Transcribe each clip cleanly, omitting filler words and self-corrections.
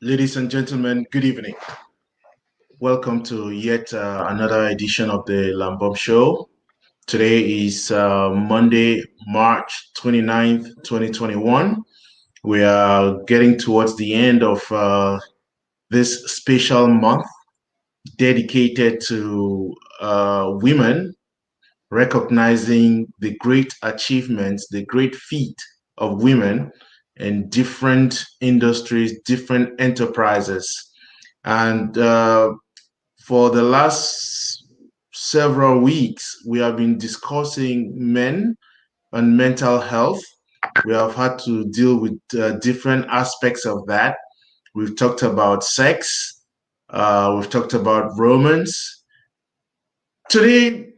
Ladies and gentlemen, good evening. Welcome to yet another edition of the Lambom Show. Today is Monday, March 29th, 2021. We are getting towards the end of this special month dedicated to women, recognizing the great achievements, the great feat of women in different industries, different enterprises. And for the last several weeks, we have been discussing men and mental health. We have had to deal with different aspects of that. We've talked about sex, we've talked about romance. Today,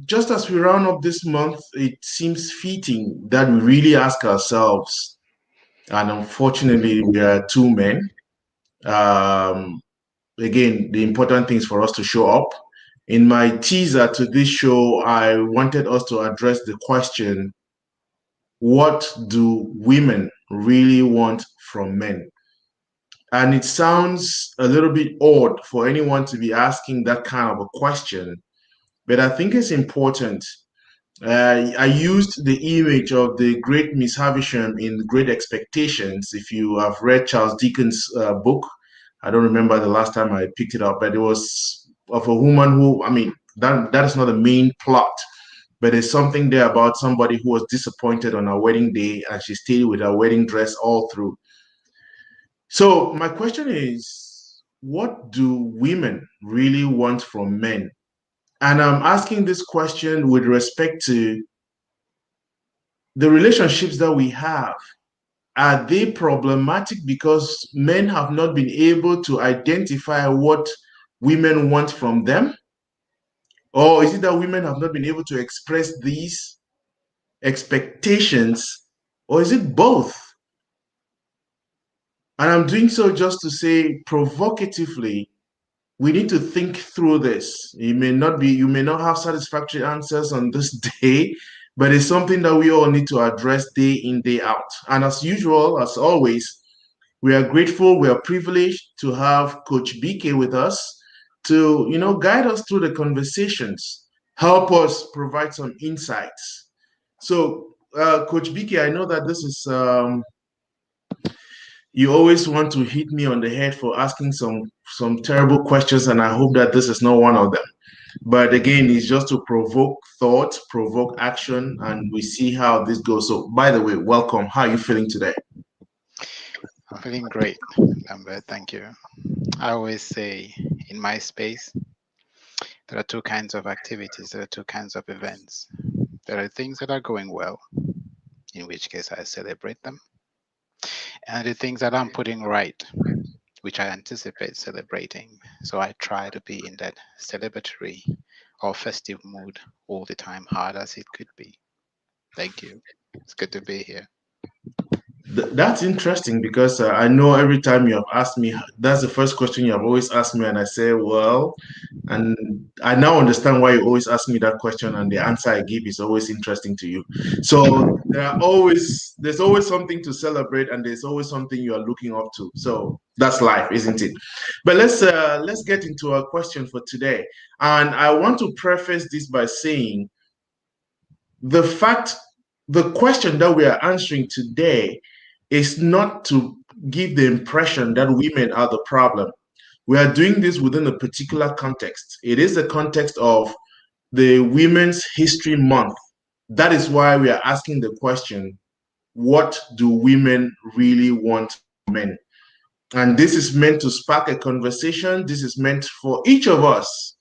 just as we round up this month, it seems fitting that we really ask ourselves, and unfortunately, we are two men. Um, Again, the important thing is for us to show up. In my teaser to this show, I wanted us to address the question, what do women really want from men? And it sounds a little bit odd for anyone to be asking that kind of a question, but I think it's important. I used the image of the great Ms Havisham in Great Expectations. If you have read Charles Dickens' book, I don't remember the last time I picked it up, but it was of a woman who, I mean, that is not the main plot, but there's something there about somebody who was disappointed on her wedding day and she stayed with her wedding dress all through. So my question is, what do women really want from men? And I'm asking this question with respect to the relationships that we have. Are they problematic because men have not been able to identify what women want from them? Or is it that women have not been able to express these expectations? Or is it both? And I'm doing so just to say provocatively, we need to think through this. You may not have satisfactory answers on this day, but it's something that we all need to address day in, day out. And as usual, as always, we are grateful, we are privileged to have Coach BK with us to, guide us through the conversations, help us provide some insights. So, Coach BK, I know that this is you always want to hit me on the head for asking some terrible questions, and I hope that this is not one of them. But again, it's just to provoke thought, provoke action, and we see how this goes. So, by the way, welcome. How are you feeling today? I'm feeling great, Lambert. Thank you. I always say in my space, there are two kinds of activities, there are two kinds of events. There are things that are going well, in which case I celebrate them, and the things that I'm putting right, which I anticipate celebrating. So I try to be in that celebratory or festive mood all the time, hard as it could be. Thank you. It's good to be here. That's interesting because I know every time you have asked me, that's the first question you have always asked me, and I say, well, and I now understand why you always ask me that question, and the answer I give is always interesting to you. So there's always something to celebrate, and there's always something you are looking up to. So that's life, isn't it? But let's get into our question for today, and I want to preface this by saying the fact, the question that we are answering today is not to give the impression that women are the problem. We are doing this within a particular context. It is the context of the Women's History Month. That is why we are asking the question, what do women really want from men? And this is meant to spark a conversation. This is meant for each of us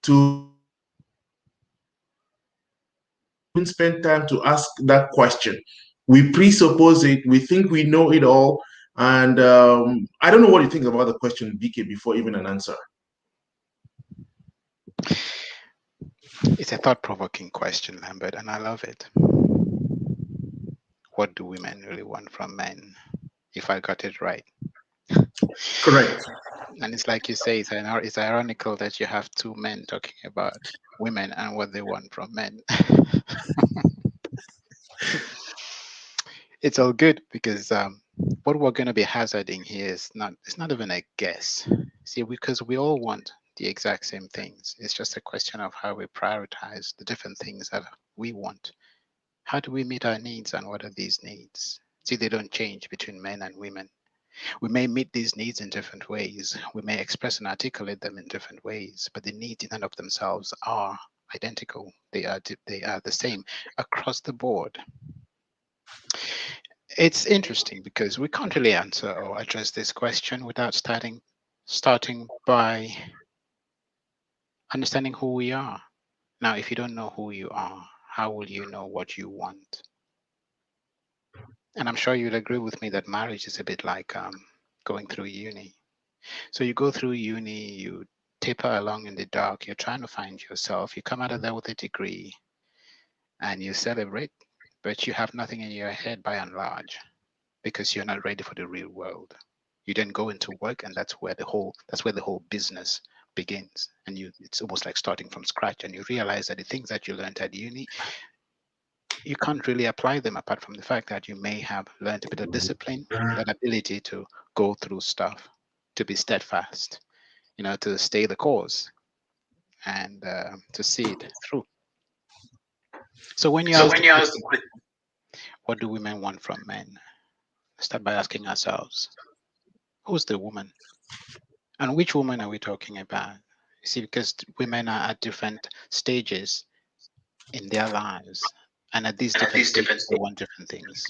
to spend time to ask that question. We presuppose it, we think we know it all. And I don't know what you think about the question, BK, before even an answer. It's a thought provoking question, Lambert, and I love it. What do women really want from men? If I got it right. Correct. And it's like you say, it's ironical that you have two men talking about women and what they want from men. It's all good because What we're going to be hazarding here is not, it's not even a guess. See, because we all want the exact same things. It's just a question of how we prioritize the different things that we want. How do we meet our needs, and what are these needs? See, they don't change between men and women. We may meet these needs in different ways. We may express and articulate them in different ways, but the needs in and of themselves are identical. They are the same across the board. It's interesting because we can't really answer or address this question without starting by understanding who we are. Now, if you don't know who you are, how will you know what you want? And I'm sure you'll agree with me that marriage is a bit like going through uni. So you go through uni, you taper along in the dark, you're trying to find yourself, you come out of there with a degree and you celebrate, but you have nothing in your head by and large because you're not ready for the real world. You then go into work, and that's where the whole business begins. And it's almost like starting from scratch, and you realize that the things that you learned at uni, you can't really apply them apart from the fact that you may have learned a bit of discipline, that ability to go through stuff, to be steadfast, to stay the course and to see it through. So when you So ask when the you ask the question, what do women want from men? Start by asking ourselves, who's the woman? And which woman are we talking about? You see, because women are at different stages in their lives. And at these different stages, they want different things.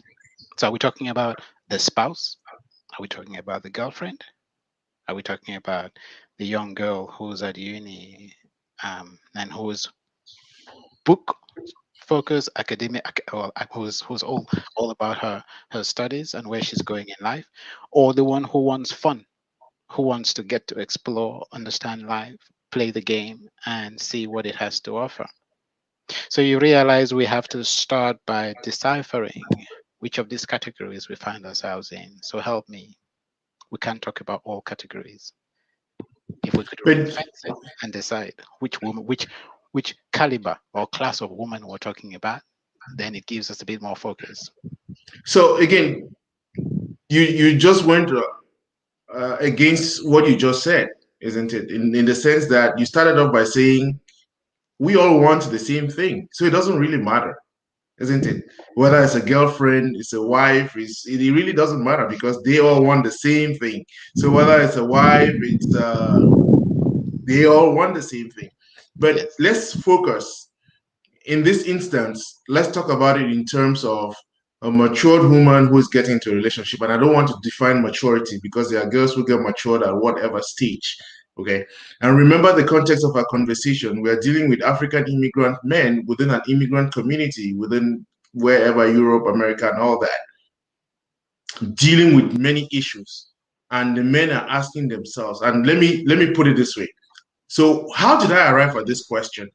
So are we talking about the spouse? Are we talking about the girlfriend? Are we talking about the young girl who's at uni and who's book focused, academic, or who's all about her studies and where she's going in life, or the one who wants fun, who wants to get to explore, understand life, play the game, and see what it has to offer? So you realize we have to start by deciphering which of these categories we find ourselves in. So help me. We can't talk about all categories. If we could ring but fence it and decide which woman, which caliber or class of woman we're talking about, then it gives us a bit more focus. so again, you just went against what you just said, isn't it? In the sense that you started off by saying we all want the same thing, so it doesn't really matter, isn't it? Whether it's a girlfriend, it's a wife, it really doesn't matter because they all want the same thing. So whether it's a wife, it's they all want the same thing. But Yes. let's focus in this instance. Let's talk about it in terms of a matured woman who's getting into a relationship. And I don't want to define maturity because there are girls who get matured at whatever stage. Okay. And remember the context of our conversation. We are dealing with African immigrant men within an immigrant community, within wherever, Europe, America, and all that, dealing with many issues. And the men are asking themselves, and let me put it this way. So, how did I arrive at this question?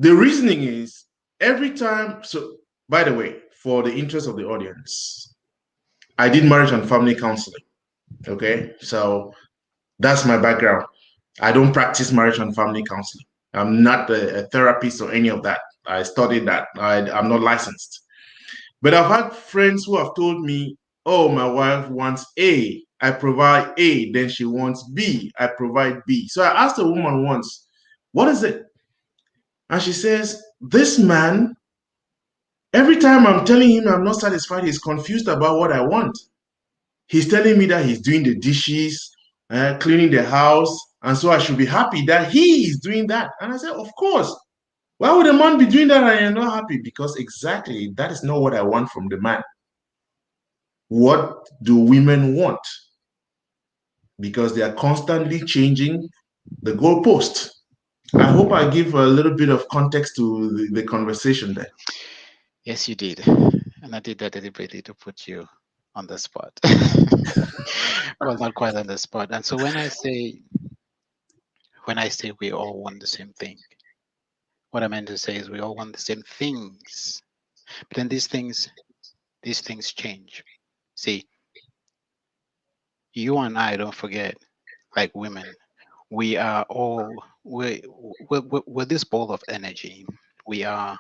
The reasoning is every time. So, by the way, for the interest of the audience, I did marriage and family counseling. Okay. So, that's my background. I don't practice marriage and family counseling. I'm not a therapist or any of that. I studied that. I'm not licensed. But I've had friends who have told me, oh, my wife wants A. I provide A. Then she wants B. I provide B. So I asked a woman once, what is it? And she says, this man, every time I'm telling him I'm not satisfied, he's confused about what I want. He's telling me that he's doing the dishes, cleaning the house, and so I should be happy that he is doing that. And I said, of course. Why would a man be doing that and you're not happy? Because exactly that is not what I want from the man. What do women want? Because they are constantly changing the goalpost. I hope I give a little bit of context to the conversation there. Yes, you did. And I did that deliberately to put you on the spot. Well, not quite on the spot. And so when I say we all want the same thing, what I meant to say is we all want the same things. But then these things change. See, you and I, don't forget, like women, we are all we're this ball of energy. We are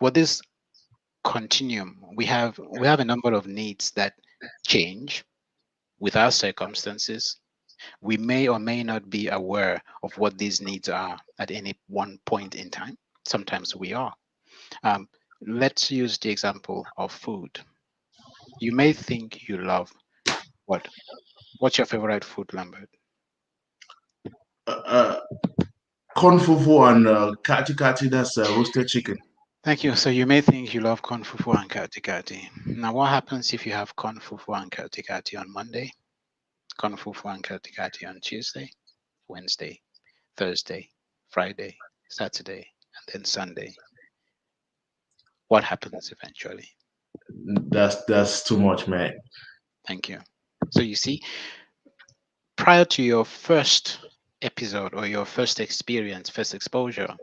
we're this continuum. We have a number of needs that change with our circumstances. We may or may not be aware of what these needs are at any one point in time. Sometimes we are. Um, let's use the example of food. You may think you love what? What's your favorite food, Lambert? Uh, uh, Corn fufu and kati kati, that's roasted chicken. Thank you. So you may think you love corn fufu and kati kati. Now, what happens if you have corn fufu and kati kati on Monday, corn fufu and kati kati on Tuesday, Wednesday, Thursday, Friday, Saturday, and then Sunday? What happens eventually? That's too much, man. Thank you. So you see, prior to your first episode or your first experience, first exposure,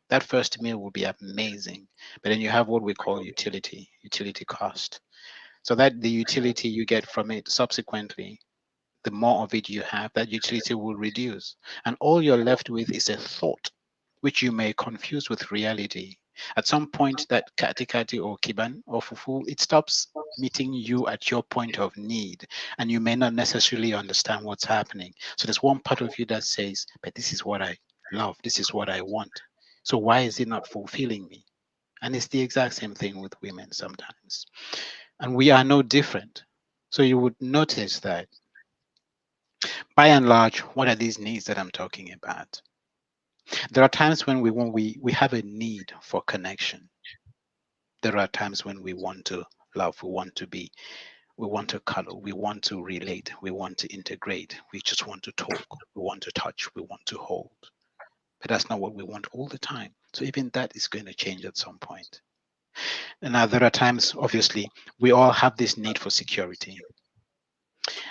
that first meal will be amazing. But then you have what we call utility cost. So that the utility you get from it subsequently, the more of it you have, that utility will reduce. And all you're left with is a thought, which you may confuse with reality. At some point, that katikati or kiban or fufu, it stops meeting you at your point of need, and you may not necessarily understand what's happening. So there's one part of you that says, but this is what I love, this is what I want. So why is it not fulfilling me? And it's the exact same thing with women sometimes. And we are no different. So you would notice that by and large, what are these needs that I'm talking about? There are times when we have a need for connection. There are times when we want to love, we want to cuddle, we want to relate, we want to integrate, we just want to talk, we want to touch, we want to hold. But that's not what we want all the time. So even that is going to change at some point. And now there are times, obviously, we all have this need for security.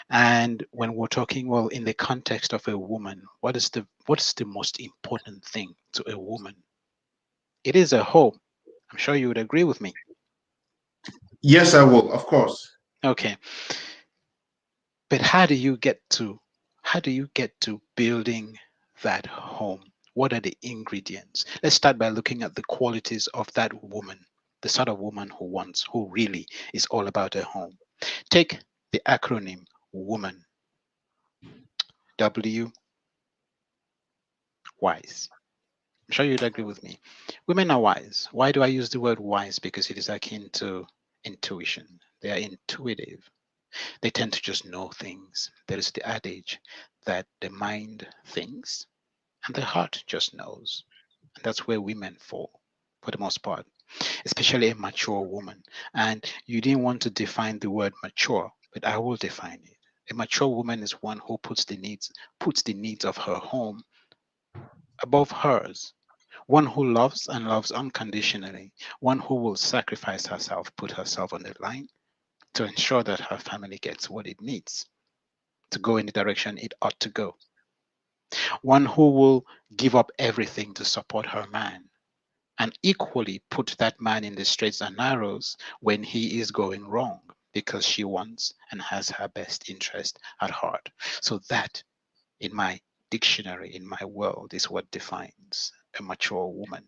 And when we're talking, well, in the context of a woman, what is the most important thing to a woman? It is a home. I'm sure you would agree with me. Yes, I will, of course. Okay. But how do you get to building that home? What are the ingredients? Let's start by looking at the qualities of that woman, the sort of woman who really is all about her home. Take the acronym woman, W wise. I'm sure you'd agree with me. Women are wise. Why do I use the word wise? Because it is akin to intuition. They are intuitive. They tend to just know things. There is the adage that the mind thinks and the heart just knows. And that's where women fall for the most part, especially a mature woman. And you didn't want to define the word mature, but I will define it. A mature woman is one who puts the needs of her home above hers. One who loves and loves unconditionally. One who will sacrifice herself, put herself on the line to ensure that her family gets what it needs to go in the direction it ought to go. One who will give up everything to support her man and equally put that man in the straights and narrows when he is going wrong because she wants and has her best interest at heart. So, that in my dictionary, in my world, is what defines a mature woman.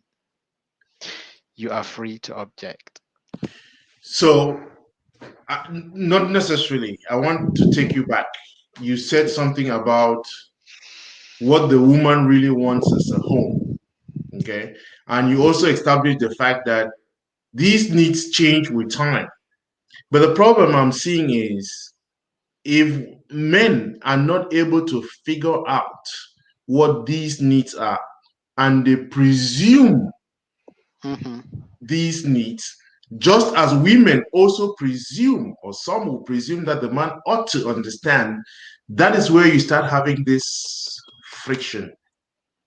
You are free to object. So, not necessarily. I want to take you back. You said something about what the woman really wants as a home, okay? And you also established the fact that these needs change with time. But the problem I'm seeing is if men are not able to figure out what these needs are and they presume Hmm. these needs, just as women also presume, or some will presume, that the man ought to understand, that is where you start having this friction.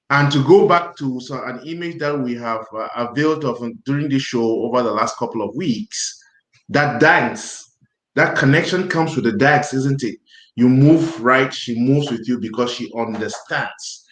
And to go back to an image that we have availed of during the show over the last couple of weeks, that dance, that connection comes with the dance, isn't it? You move right, she moves with you because she understands.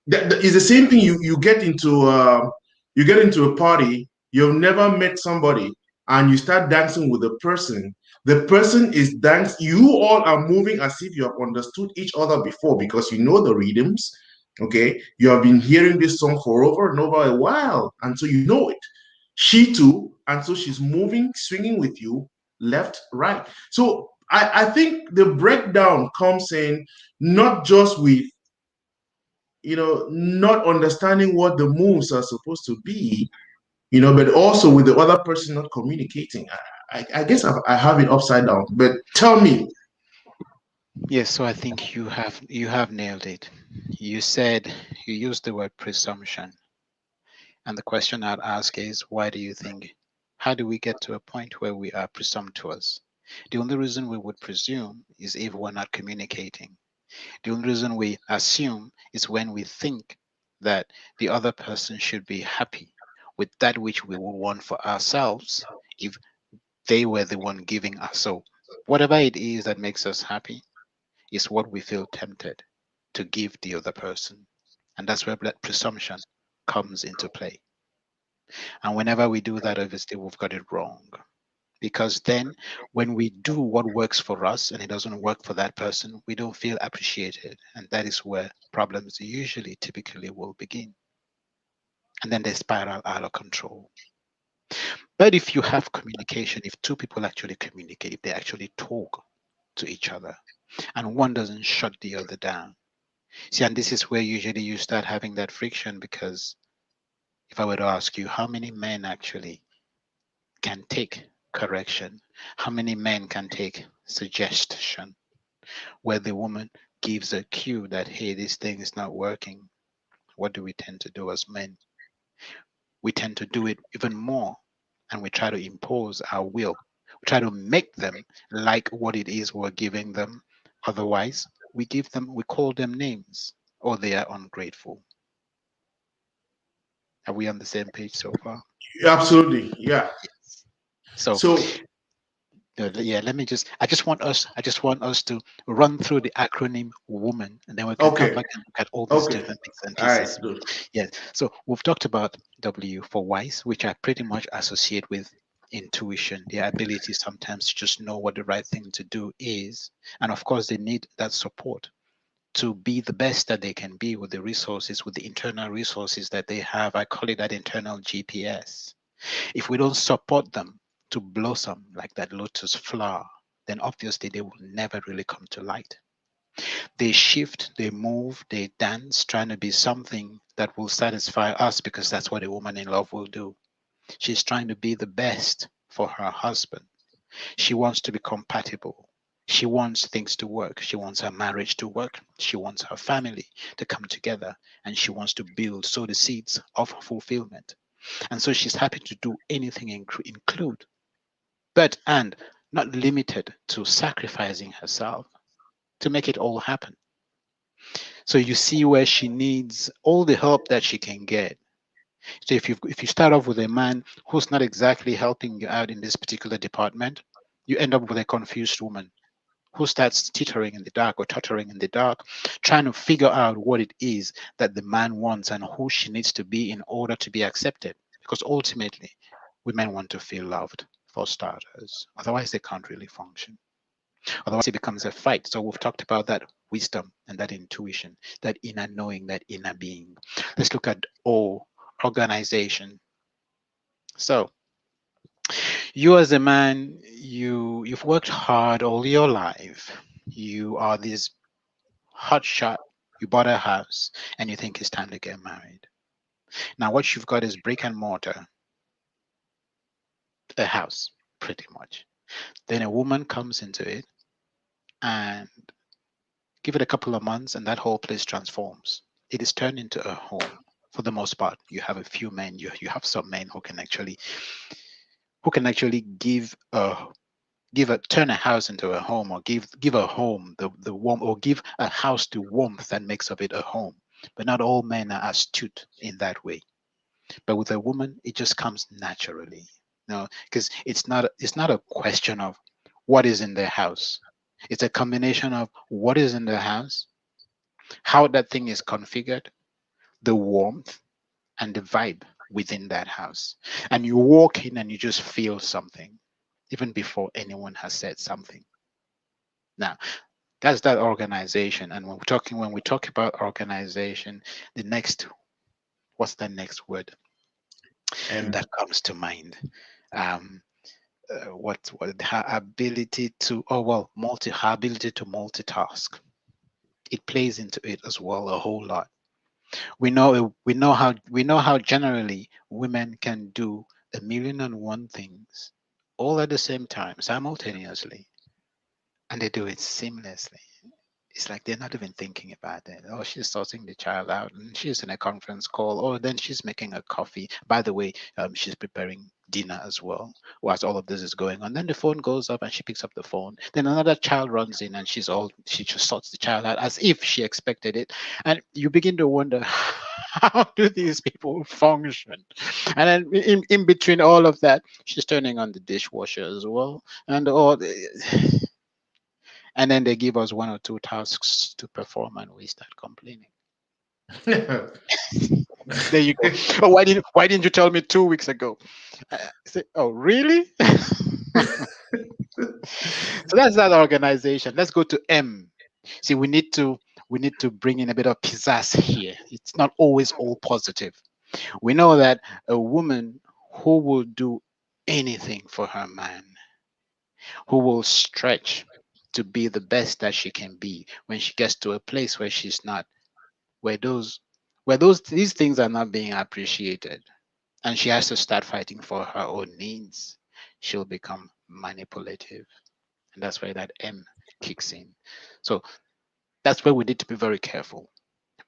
It's the same thing. You get into a party. You've never met somebody, and you start dancing with the person. The person is dance. You all are moving as if you have understood each other before because you know the rhythms. Okay, you have been hearing this song for over and over a while, and so you know it. She too, and so she's moving, swinging with you left, right. So I think the breakdown comes in not just with not understanding what the moves are supposed to be, but also with the other person not communicating. I guess I have it upside down. But tell me. Yes, so I think you have nailed it. You said you used the word presumption, and the question I'd ask is, why do you think? How do we get to a point where we are presumptuous? The only reason we would presume is if we're not communicating. The only reason we assume is when we think that the other person should be happy with that which we would want for ourselves if they were the one giving us. So, whatever it is that makes us happy is what we feel tempted to give the other person. And that's where that presumption comes into play. And whenever we do that, obviously, we've got it wrong. Because then, when we do what works for us and it doesn't work for that person, we don't feel appreciated. And that is where problems usually, typically, will begin. And then they spiral out of control. But if you have communication, if two people actually communicate, if they actually talk to each other, and one doesn't shut the other down. See, and this is where usually you start having that friction because if I were to ask you how many men actually can take correction, how many men can take suggestion, where the woman gives a cue that, hey, this thing is not working, what do we tend to do as men? We tend to do it even more and we try to impose our will. We try to make them like what it is we're giving them. Otherwise, we call them names or they are ungrateful. Are we on the same page so far? Absolutely, yeah. Yes. So So yeah, let me I just want us to run through the acronym woman and then we can come okay, back and look at all these okay, different bits and all right, pieces. good. Yes. So we've talked about W for wise, which I pretty much associate with intuition, the ability sometimes to just know what the right thing to do is. And of course, they need that support to be the best that they can be with the resources, with the internal resources that they have. I call it that internal GPS. If we don't support them to blossom like that lotus flower, then obviously they will never really come to light. They shift, they move, they dance, trying to be something that will satisfy us because that's what a woman in love will do. She's trying to be the best for her husband. She wants to be compatible. She wants things to work. She wants her marriage to work. She wants her family to come together and she wants to build, sow the seeds of fulfillment. And so she's happy to do anything, include, but and not limited to sacrificing herself to make it all happen. So you see where she needs all the help that she can get. So if you start off with a man who's not exactly helping you out in this particular department, you end up with a confused woman who starts teetering in the dark or tottering in the dark, trying to figure out what it is that the man wants and who she needs to be in order to be accepted. Because ultimately, women want to feel loved for starters. Otherwise, they can't really function. Otherwise, it becomes a fight. So we've talked about that wisdom and that intuition, that inner knowing, that inner being. Let's look at organization. So you as a man, you've worked hard all your life. You are this hot shot. You bought a house and you think it's time to get married. Now what you've got is brick and mortar, a house, pretty much. Then a woman comes into it and give it a couple of months and that whole place transforms. It is turned into a home. For the most part, you have a few men, you have some men who can actually give a turn a house into a home or give a home the warm or give a house the warmth that makes of it a home. But not all men are astute in that way. But with a woman, it just comes naturally. No, because it's not a question of what is in their house. It's a combination of what is in the house, how that thing is configured, the warmth and the vibe within that house. And you walk in and you just feel something, even before anyone has said something. Now, that's that organization. And when we talk about organization, the next what's the next word? And that comes to mind. Um, what her ability to, oh well, multi her ability to multitask. It plays into it as well a whole lot. We know how generally women can do a million and one things all at the same time simultaneously, and they do it seamlessly. It's like they're not even thinking about it. Oh, she's sorting the child out, and she's in a conference call. Oh, then she's making a coffee. By the way, she's preparing dinner as well. Whilst all of this is going on, then the phone goes up, and she picks up the phone. Then another child runs in, and she just sorts the child out as if she expected it. And you begin to wonder, how do these people function? And then in between all of that, she's turning on the dishwasher as well, and all. And then they give us one or two tasks to perform and we start complaining. There you go. Oh, why didn't you tell me 2 weeks ago? I say, oh, really? So that's that organization. Let's go to M. See, we need to bring in a bit of pizzazz here. It's not always all positive. We know that a woman who will do anything for her man, who will stretch to be the best that she can be when she gets to a place where she's not, where those these things are not being appreciated, and she has to start fighting for her own needs, she'll become manipulative, and that's where that M kicks in. So that's where we need to be very careful.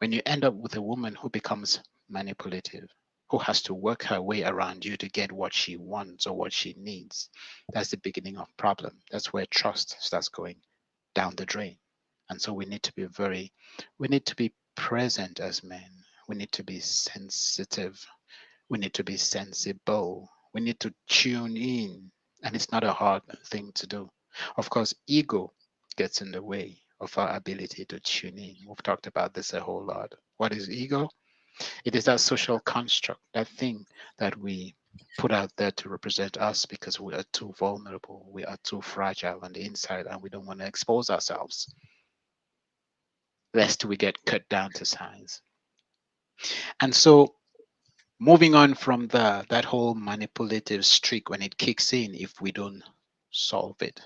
When you end up with a woman who becomes manipulative, who has to work her way around you to get what she wants or what she needs, that's the beginning of problem. That's where trust starts going down the drain. And so we need to be present as men. We need to be sensitive. We need to be sensible. We need to tune in. And it's not a hard thing to do. Of course, ego gets in the way of our ability to tune in. We've talked about this a whole lot. What is ego? It is that social construct, that thing that we put out there to represent us because we are too vulnerable, we are too fragile on the inside, and we don't want to expose ourselves lest we get cut down to size. And so, moving on from that whole manipulative streak, when it kicks in, if we don't solve it,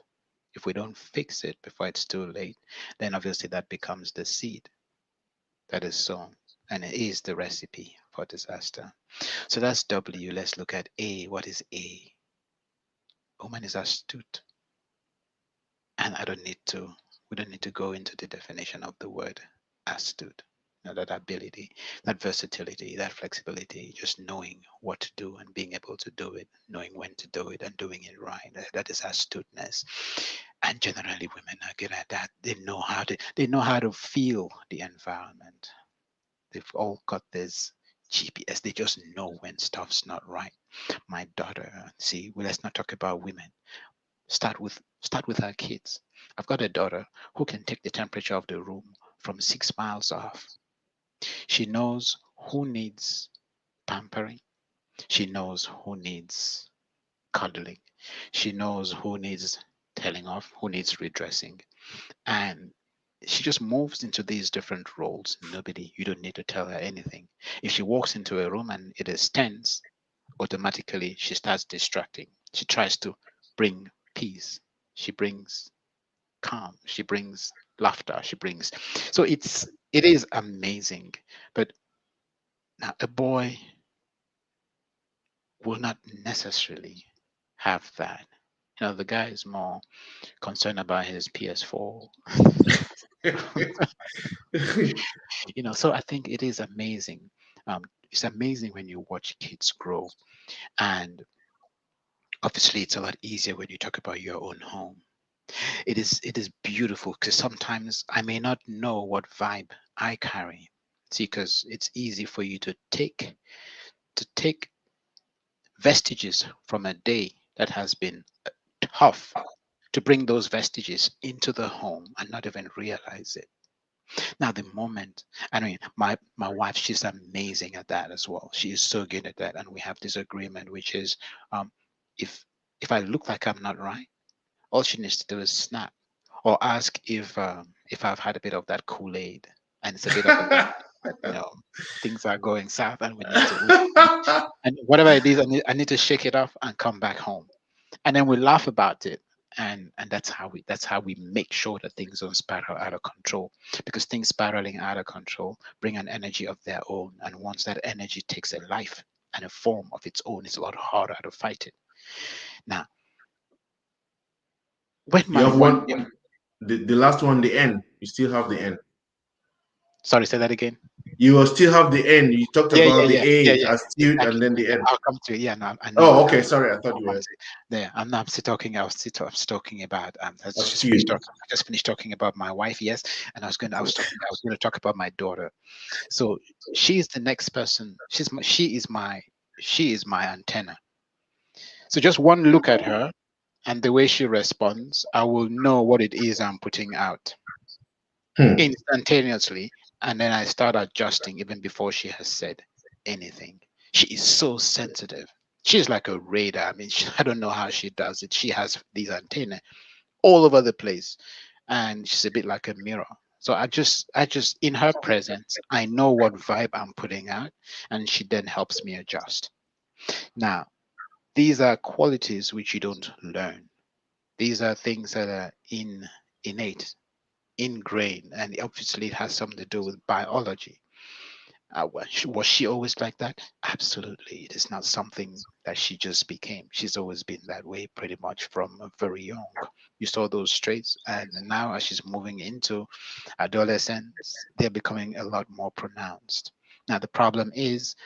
if we don't fix it before it's too late, then obviously that becomes the seed that is sown, and it is the recipe for disaster. So that's W. Let's look at A. What is A? Woman is astute, and we don't need to go into the definition of the word astute. That ability, that versatility, that flexibility, just knowing what to do and being able to do it, knowing when to do it and doing it right. That is astuteness. And generally women are good at that. They know how to feel the environment. They've all got this GPS. They just know when stuff's not right. My daughter, see, well, let's not talk about women. Start with our kids. I've got a daughter who can take the temperature of the room from 6 miles off. She knows who needs pampering. She knows who needs cuddling. She knows who needs telling off, who needs redressing. And she just moves into these different roles. You don't need to tell her anything. If she walks into a room and it is tense, automatically she starts distracting. She tries to bring peace. She brings calm. She brings laughter. So it is amazing. But now a boy will not necessarily have that. The guy is more concerned about his PS4. So I think it is amazing. It's amazing when you watch kids grow, and obviously it's a lot easier when you talk about your own home. It is beautiful because sometimes I may not know what vibe I carry. See, because it's easy for you to take vestiges from a day that has been tough, to bring those vestiges into the home and not even realize it. Now, the moment, I mean, my wife, she's amazing at that as well. She is so good at that, and we have this agreement, which is, um, if if I look like I'm not right, all she needs to do is snap or ask if I've had a bit of that Kool Aid, and it's a bit of a lie. you know, things are going south and and whatever it is, I need to shake it off and come back home. And then we laugh about it. And that's how we make sure that things don't spiral out of control, because things spiraling out of control bring an energy of their own, and once that energy takes a life and a form of its own, it's a lot harder to fight it. Now, when You my have one one, the last one, the N. You still have the N. sorry, say that again. You will still have the N. You talked about the A, Yeah, astute, thank and you. then the Yeah, N. I'll come to it. Yeah, no, I know Oh, what okay. Sorry, I thought I'll you come were to it. There, I'm still talking. I'm still talking about. astute. I just finished talking about my wife. Yes, and I was going to talk about my daughter. So she is the next person. She is my antenna. So just one look at her and the way she responds, I will know what it is I'm putting out Hmm. instantaneously, and then I start adjusting even before she has said anything. She is so sensitive. She's like a radar. I mean, I don't know how she does it. She has these antennae all over the place, and she's a bit like a mirror. So I just, in her presence, I know what vibe I'm putting out, and she then helps me adjust. Now, these are qualities which you don't learn. These are things that are innate, ingrained, and obviously it has something to do with biology. Was she always like that? Absolutely. It is not something that she just became. She's always been that way pretty much from very young. You saw those traits, and now as she's moving into adolescence, they're becoming a lot more pronounced. Now, the problem is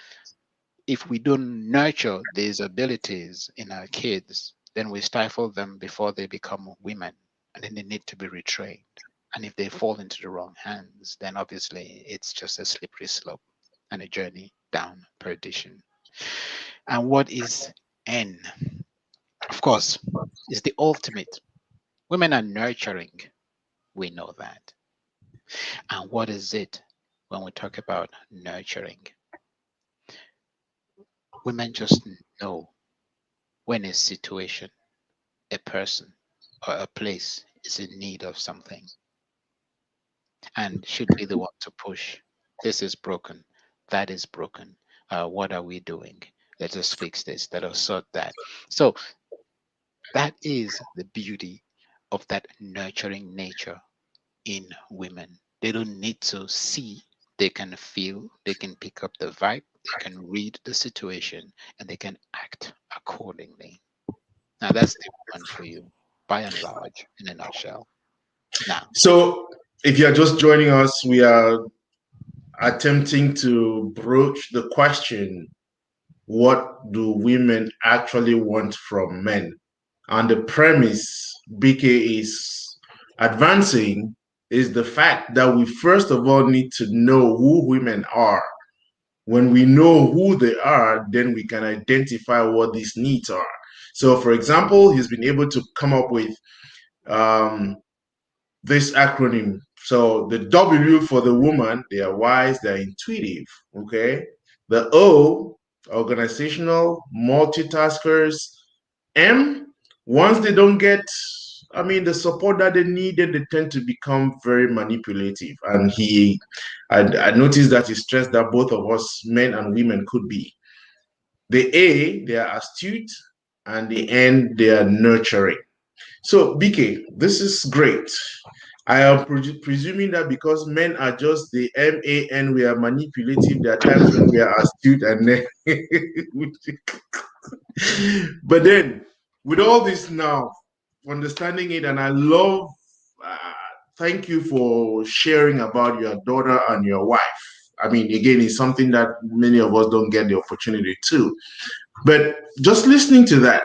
if we don't nurture these abilities in our kids, then we stifle them before they become women, and then they need to be retrained. And if they fall into the wrong hands, then obviously it's just a slippery slope and a journey down perdition. And what is N? Of course, is the ultimate. Women are nurturing. We know that. And what is it when we talk about nurturing? Women just know when a situation, a person, or a place is in need of something and should be the one to push. This is broken. That is broken. What are we doing? Let us fix this. Let us sort that. So that is the beauty of that nurturing nature in women. They don't need to see, they can feel, they can pick up the vibe, they can read the situation, and they can act accordingly. Now, that's the woman for you, by and large, in a nutshell. Now, So, if you're just joining us, we are attempting to broach the question, what do women actually want from men? And the premise BK is advancing is the fact that we first of all need to know who women are. When we know who they are, then we can identify what these needs are. So, for example, he's been able to come up with um, this acronym. So the W for the woman, they are wise, they're intuitive. Okay. The O, organizational, multitaskers. M, once they don't get, I mean, the support that they need, then they tend to become very manipulative. And I noticed that he stressed that both of us, men and women, could be. The A, they are astute, and the N, they are nurturing. So, BK, this is great. I am presuming that because men are just the MAN, we are manipulative. There are times when we are astute, and then but then with all this now, understanding it, and I love. Uh, Thank you for sharing about your daughter and your wife. I mean, again, it's something that many of us don't get the opportunity to. But just listening to that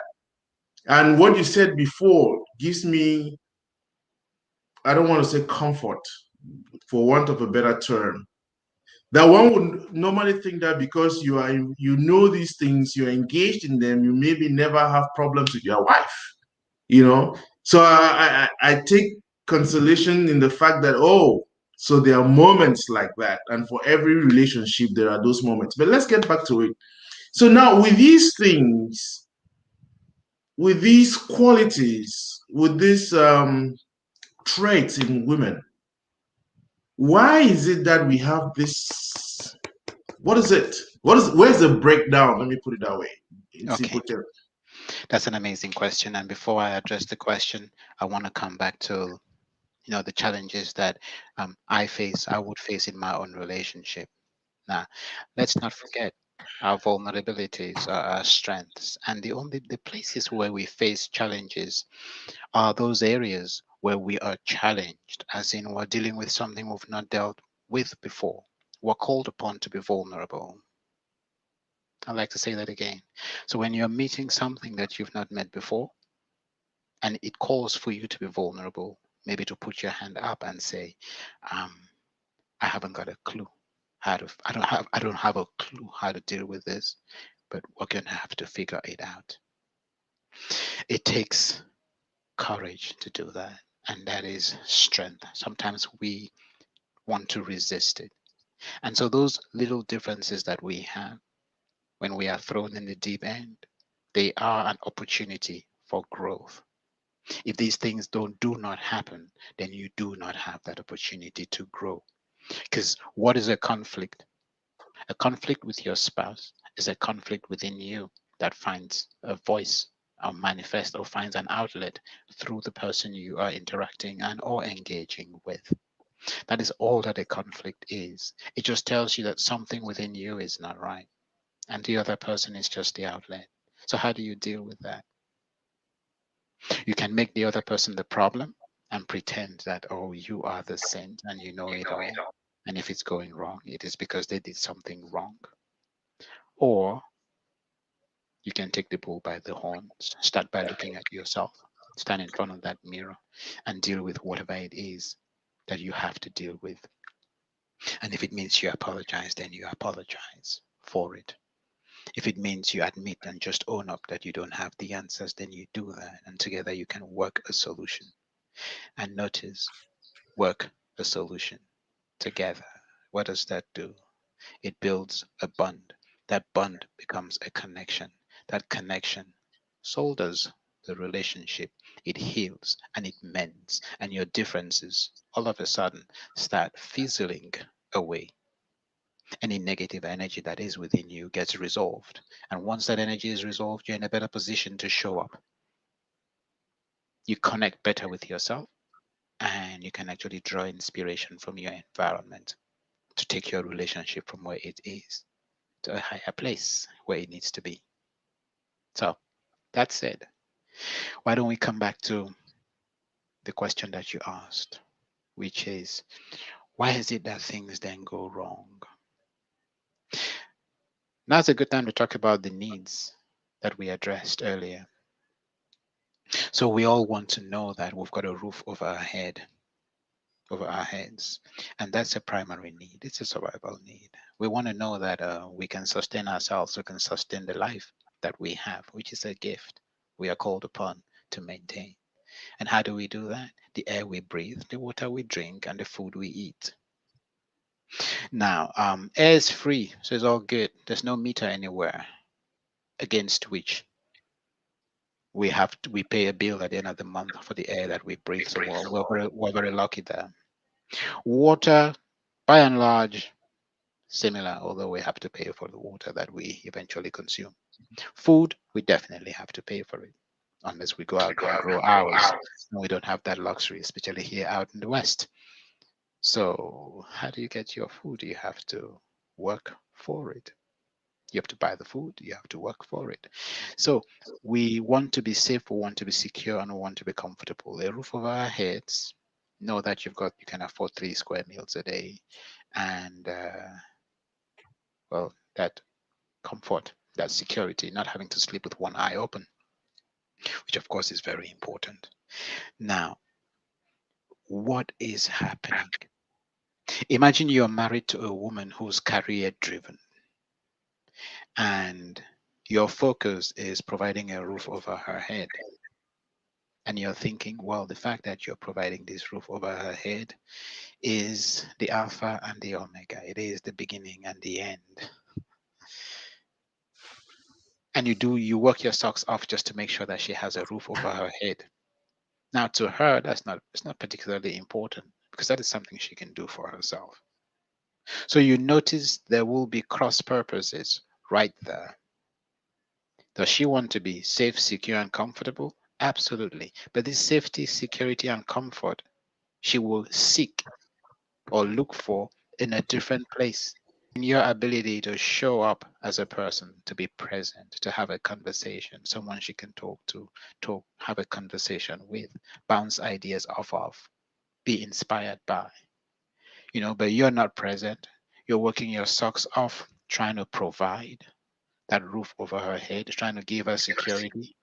and what you said before gives me, I don't want to say comfort, for want of a better term, that one would normally think that because you know these things, you're engaged in them, you maybe never have problems with your wife, you know. So I take consolation in the fact that, oh, so there are moments like that, and for every relationship there are those moments. But let's get back to it. So now with these things, with these qualities, with these traits in women, Why is it that we have this? What is it? Where's the breakdown? Let me put it that way in simple Okay, terms. that's an amazing question. And before I address the question, I want to come back to the challenges that I would face in my own relationship. Now, let's not forget our vulnerabilities, our strengths, and the places where we face challenges are those areas where we are challenged, as in we're dealing with something we've not dealt with before. We're called upon to be vulnerable. I'd like to say that again. So when you're meeting something that you've not met before, and it calls for you to be vulnerable, maybe to put your hand up and say, um, I haven't got a clue how to I don't have a clue how to deal with this, but we're gonna have to figure it out. It takes courage to do that, and that is strength. Sometimes we want to resist it. And so those little differences that we have when we are thrown in the deep end, they are an opportunity for growth. If these things do not happen, then you do not have that opportunity to grow. Because what is a conflict? A conflict with your spouse is a conflict within you that finds a voice or manifest or finds an outlet through the person you are interacting and or engaging with. That is all that a conflict is. It just tells you that something within you is not right and the other person is just the outlet. So how do you deal with that? You can make the other person the problem and pretend that, oh, you are the saint and you know it all. And if it's going wrong, it is because they did something wrong. Or you can take the bull by the horns. Start by looking at yourself. Stand in front of that mirror and deal with whatever it is that you have to deal with. And if it means you apologize, then you apologize for it. If it means you admit and just own up that you don't have the answers, then you do that. And together you can work a solution. And notice, work a solution together. What does that do? It builds a bond. That bond becomes a connection. That connection solders the relationship. It heals and it mends. And your differences all of a sudden start fizzling away. Any negative energy that is within you gets resolved. And once that energy is resolved, you're in a better position to show up. You connect better with yourself and you can actually draw inspiration from your environment to take your relationship from where it is to a higher place where it needs to be. So that said, why don't we come back to the question that you asked, which is why is it that things then go wrong? Now's a good time to talk about the needs that we addressed earlier. So we all want to know that we've got a roof over our heads, and that's a primary need. It's a survival need. We want to know that we can sustain ourselves, we can sustain the life that we have, which is a gift we are called upon to maintain. And how do we do that? The air we breathe, the water we drink, and the food we eat. Now, air is free, so it's all good. There's no meter anywhere against which we pay a bill at the end of the month for the air that we breathe. So we're very lucky there. Water, by and large, similar, although we have to pay for the water that we eventually consume. Food, we definitely have to pay for it, unless we go out and grow ours. And we don't have that luxury, especially here out in the West. So, how do you get your food? You have to work for it. You have to buy the food, you have to work for it. So, we want to be safe, we want to be secure, and we want to be comfortable. A roof over our heads, know that you can afford 3 square meals a day, and well, that comfort, that security, not having to sleep with one eye open, which of course is very important. Now, what is happening? Imagine you're married to a woman who's career driven and your focus is providing a roof over her head. And you're thinking, well, the fact that you're providing this roof over her head is the Alpha and the Omega. It is the beginning and the end. And you work your socks off just to make sure that she has a roof over her head. Now, to her, it's not particularly important. because that is something she can do for herself. So you notice there will be cross purposes right there. Does she want to be safe, secure, and comfortable? Absolutely. But this safety, security, and comfort she will seek or look for in a different place. In your ability to show up as a person, to be present, to have a conversation, someone she can talk, have a conversation with, bounce ideas off of, be inspired by. But you're not present. You're working your socks off, trying to provide that roof over her head, trying to give her security.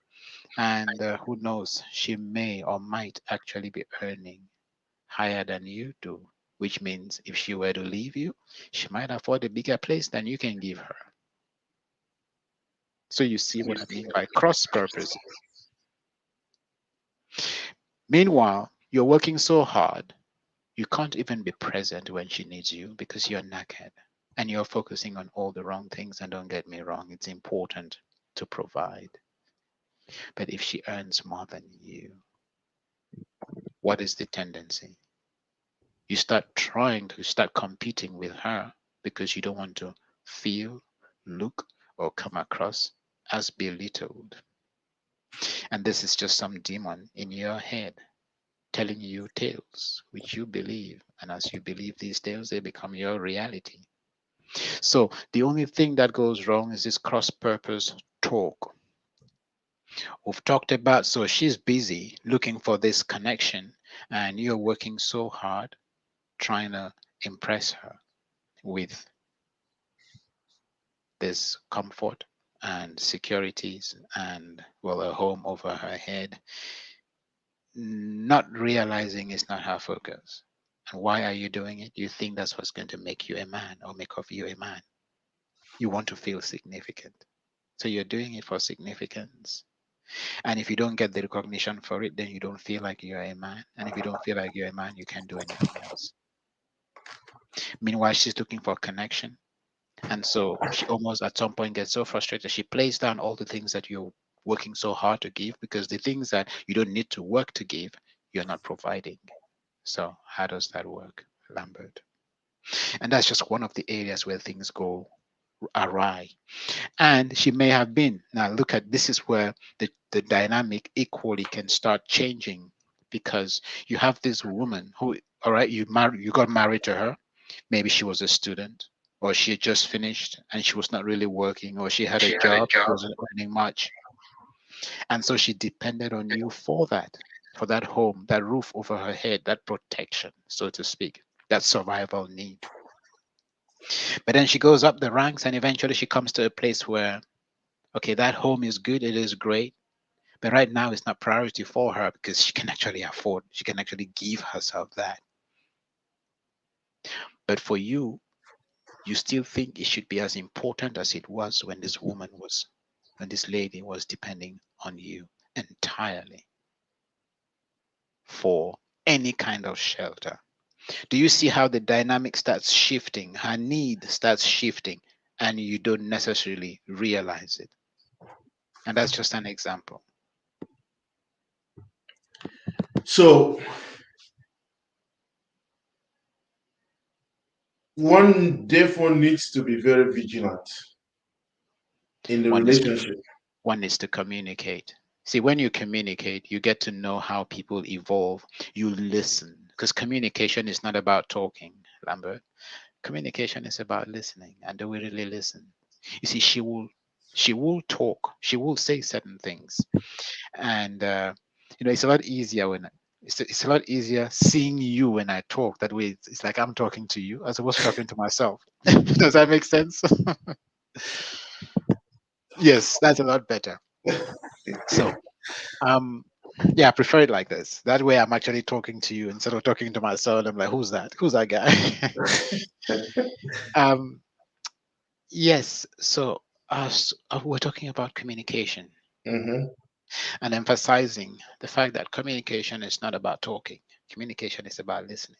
And who knows, she may or might actually be earning higher than you do, which means if she were to leave you, she might afford a bigger place than you can give her. So you see what I mean by cross purpose. Meanwhile, you're working so hard, you can't even be present when she needs you because you're knackered and you're focusing on all the wrong things. And don't get me wrong, it's important to provide. But if she earns more than you, what is the tendency? You start competing with her because you don't want to feel, look, or come across as belittled. And this is just some demon in your head telling you tales which you believe. And as you believe these tales, they become your reality. So the only thing that goes wrong is this cross purpose talk. We've talked about, so she's busy looking for this connection, and you're working so hard trying to impress her with this comfort and securities and, well, a home over her head, not realizing it's not her focus. And why are you doing it? You think that's what's going to make you a man or make of you a man. You want to feel significant. So you're doing it for significance. And if you don't get the recognition for it, then you don't feel like you're a man. And if you don't feel like you're a man, you can't do anything else. Meanwhile, she's looking for connection. And so she almost at some point gets so frustrated. She plays down all the things that you're working so hard to give because the things that you don't need to work to give, you're not providing. So how does that work, Lambert? And that's just one of the areas where things go awry. And she may have been. Now look at this is where the dynamic equally can start changing because you have this woman who, all right, you got married to her. Maybe she was a student or she had just finished and she was not really working or she had a job, she wasn't earning much. And so she depended on you for that home, that roof over her head, that protection, so to speak, that survival need. But then she goes up the ranks and eventually she comes to a place where, okay, that home is good, it is great. But right now it's not priority for her because she can actually afford, she can actually give herself that. But for you, you still think it should be as important as it was when this lady was depending on you entirely for any kind of shelter. Do you see how the dynamic starts shifting? Her need starts shifting, and you don't necessarily realize it. And that's just an example. So one therefore needs to be very vigilant in the One needs to relationship. one needs to communicate. See, when you communicate, you get to know how people evolve. You listen, because communication is not about talking, Lambert. Communication is about listening. And do we really listen? You see, she will talk. She will say certain things, and it's a lot easier when it's a lot easier seeing you when I talk. That way, it's like I'm talking to you as opposed to talking to myself. Does that make sense? Yes, that's a lot better. So, um, yeah, I prefer it like this. That way, I'm actually talking to you instead of talking to myself. I'm like, who's that? Who's that guy? um, yes. So, we're talking about communication Mhm. and emphasizing the fact that communication is not about talking. Communication is about listening.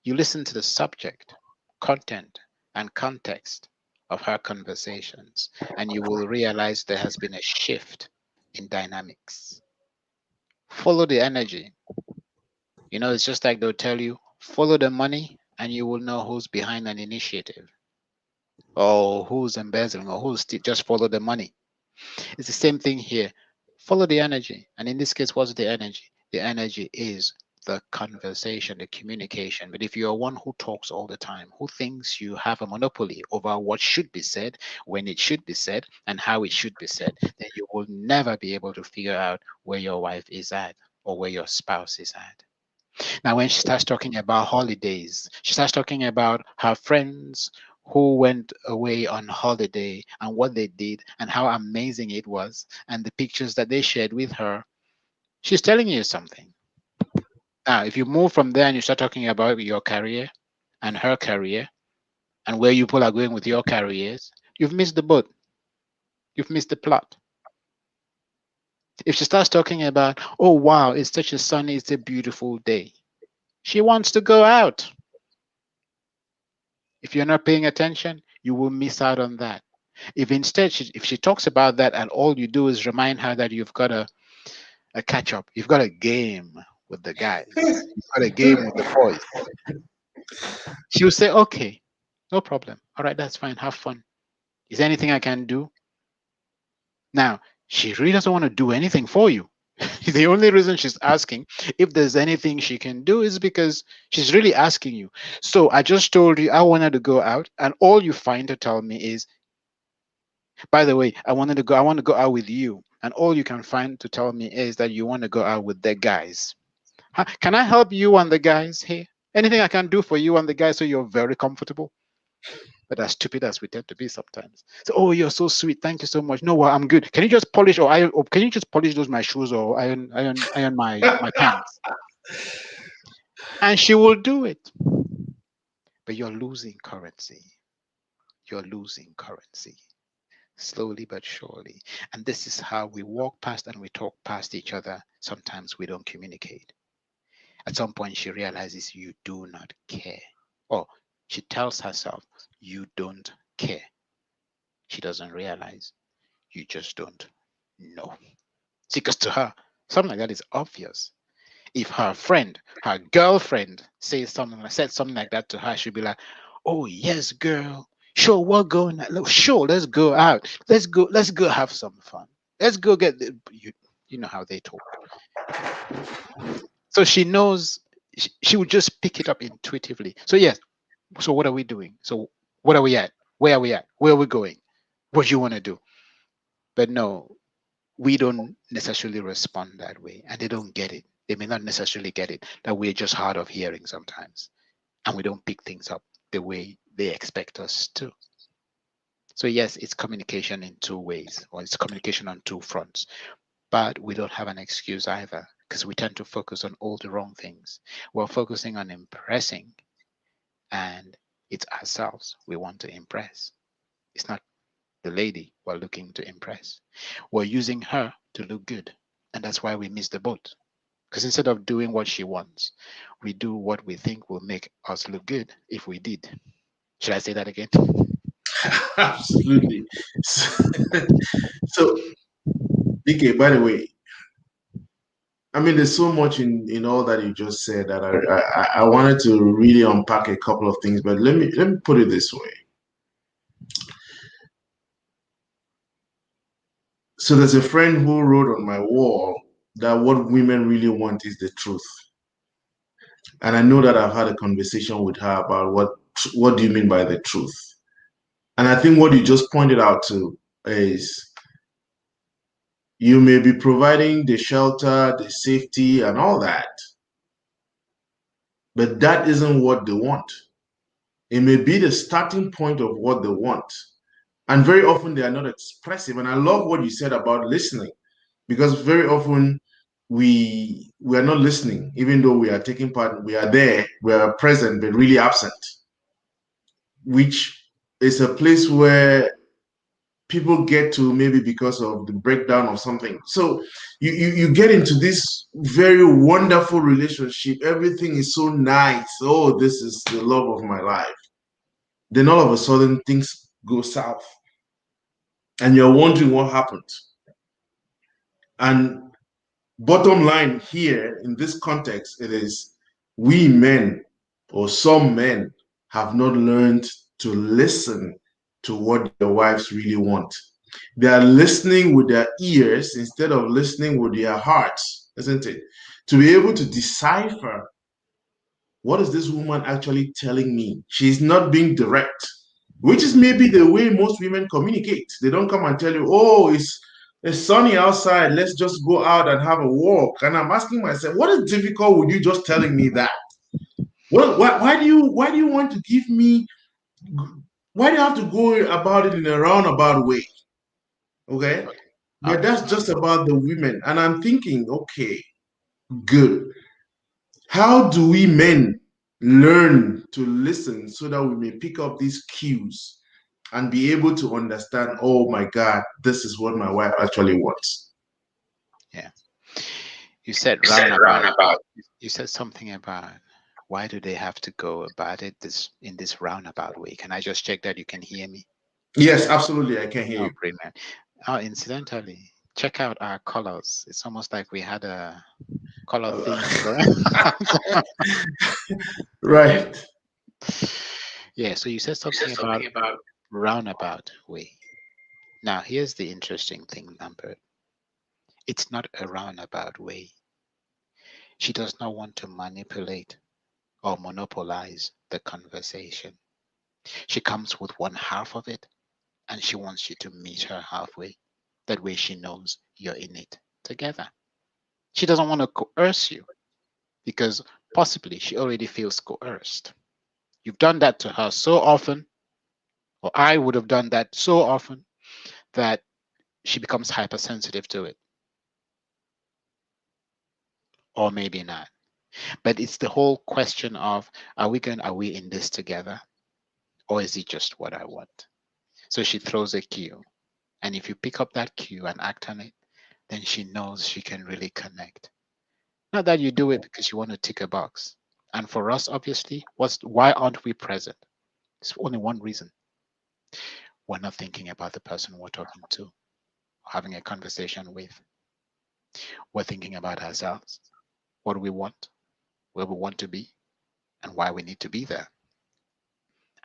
You listen to the subject, content, and context of her conversations, and you will realize there has been a shift in dynamics. Follow the energy. It's just like they'll tell you, follow the money and you will know who's behind an initiative or who's embezzling or just follow the money. It's the same thing here. Follow the energy. And in this case, what's the energy? The energy is the conversation, the communication. But if you're one who talks all the time, who thinks you have a monopoly over what should be said, when it should be said, and how it should be said, then you will never be able to figure out where your wife is at or where your spouse is at. Now, when she starts talking about holidays, she starts talking about her friends who went away on holiday and what they did and how amazing it was and the pictures that they shared with her. She's telling you something. Now, if you move from there and you start talking about your career and her career and where you people are going with your careers, you've missed the boat. You've missed the plot. If she starts talking about, oh, wow, it's such a sunny, it's a beautiful day, she wants to go out. If you're not paying attention, you will miss out on that. If instead, if she talks about that and all you do is remind her that you've got a catch up, you've got a game with the guys, you've got a game with the boys, she will say, okay, no problem. All right, that's fine. Have fun. Is there anything I can do? Now, she really doesn't want to do anything for you. The only reason she's asking if there's anything she can do is because she's really asking you. So I just told you I wanted to go out, and all you find to tell me is, by the way, I want to go out with you. And all you can find to tell me is that you want to go out with the guys. Can I help you and the guys here? Anything I can do for you and the guys so you're very comfortable? But as stupid as we tend to be sometimes. So, oh, you're so sweet. Thank you so much. No, well, I'm good. Can you just polish or iron? Or can you just polish those my shoes or iron my pants? And she will do it. But you're losing currency. You're losing currency slowly but surely. And this is how we walk past and we talk past each other. Sometimes we don't communicate. At some point, she realizes you do not care. Or she tells herself, you don't care. She doesn't realize you just don't know. See, because to her, something like that is obvious. If her friend, her girlfriend, said something like that to her, she'd be like, "Oh yes, girl, sure, we're going. Sure, let's go out. Let's go have some fun. Let's go get you know how they talk." So she knows she would just pick it up intuitively. So yes, so what are we doing? So what are we at? Where are we at? Where are we going? What do you want to do? But no, we don't necessarily respond that way, and they don't get it. They may not necessarily get it that we're just hard of hearing sometimes, and we don't pick things up the way they expect us to. So yes, it's communication in two ways, or it's communication on two fronts, but we don't have an excuse either because we tend to focus on all the wrong things. We're focusing on impressing, and it's ourselves we want to impress. It's not the lady we're looking to impress. We're using her to look good. And that's why we miss the boat. Because instead of doing what she wants, we do what we think will make us look good if we did. Should I say that again? Absolutely. So, DK, by the way, I mean, there's so much in all that you just said that I wanted to really unpack a couple of things, but let me put it this way. So there's a friend who wrote on my wall that what women really want is the truth. And I know that I've had a conversation with her about what do you mean by the truth? And I think what you just pointed out to is you may be providing the shelter, the safety, and all that, but that isn't what they want. It may be the starting point of what they want. And very often they are not expressive. And I love what you said about listening, because very often we are not listening, even though we are taking part, we are there, we are present, but really absent, which is a place where people get to maybe because of the breakdown of something. So you get into this very wonderful relationship. Everything is so nice. Oh, this is the love of my life. Then all of a sudden things go south and you're wondering what happened. And bottom line here in this context, it is we men, or some men, have not learned to listen to what their wives really want. They are listening with their ears instead of listening with their hearts, isn't it? To be able to decipher, what is this woman actually telling me? She's not being direct, which is maybe the way most women communicate. They don't come and tell you, oh, it's sunny outside. Let's just go out and have a walk. And I'm asking myself, what is difficult with you just telling me that? Well, why do you want to give me? Why do you have to go about it in a roundabout way? Okay, Okay. All but right. that's just about the women, and I'm thinking, okay, good. How do we men learn to listen so that we may pick up these cues and be able to understand? Oh my God, this is what my wife actually wants. Yeah. You said You said roundabout. roundabout. You said something about why do they have to go about it this in this roundabout way? Can I just check that you can hear me? Yes, absolutely. I can hear Oh, you. brilliant. Oh, incidentally, check out our colors. It's almost like we had a color theme going. Right. Yeah, so you said You said something about something about. roundabout way. Now, here's the interesting thing, Lambert. It's not a roundabout way. She does not want to manipulate or monopolize the conversation. She comes with one half of it and she wants you to meet her halfway. That way she knows you're in it together. She doesn't want to coerce you because possibly she already feels coerced. You've done that to her so often, or I would have done that so often, that she becomes hypersensitive to it, or maybe not. But it's the whole question of are we in this together? Or is it just what I want? So she throws a cue. And if you pick up that cue and act on it, then she knows she can really connect. Not that you do it because you want to tick a box. And for us, obviously, why aren't we present? It's only one reason. We're not thinking about the person we're talking to, having a conversation with. We're thinking about ourselves, what we want, where we want to be, and why we need to be there,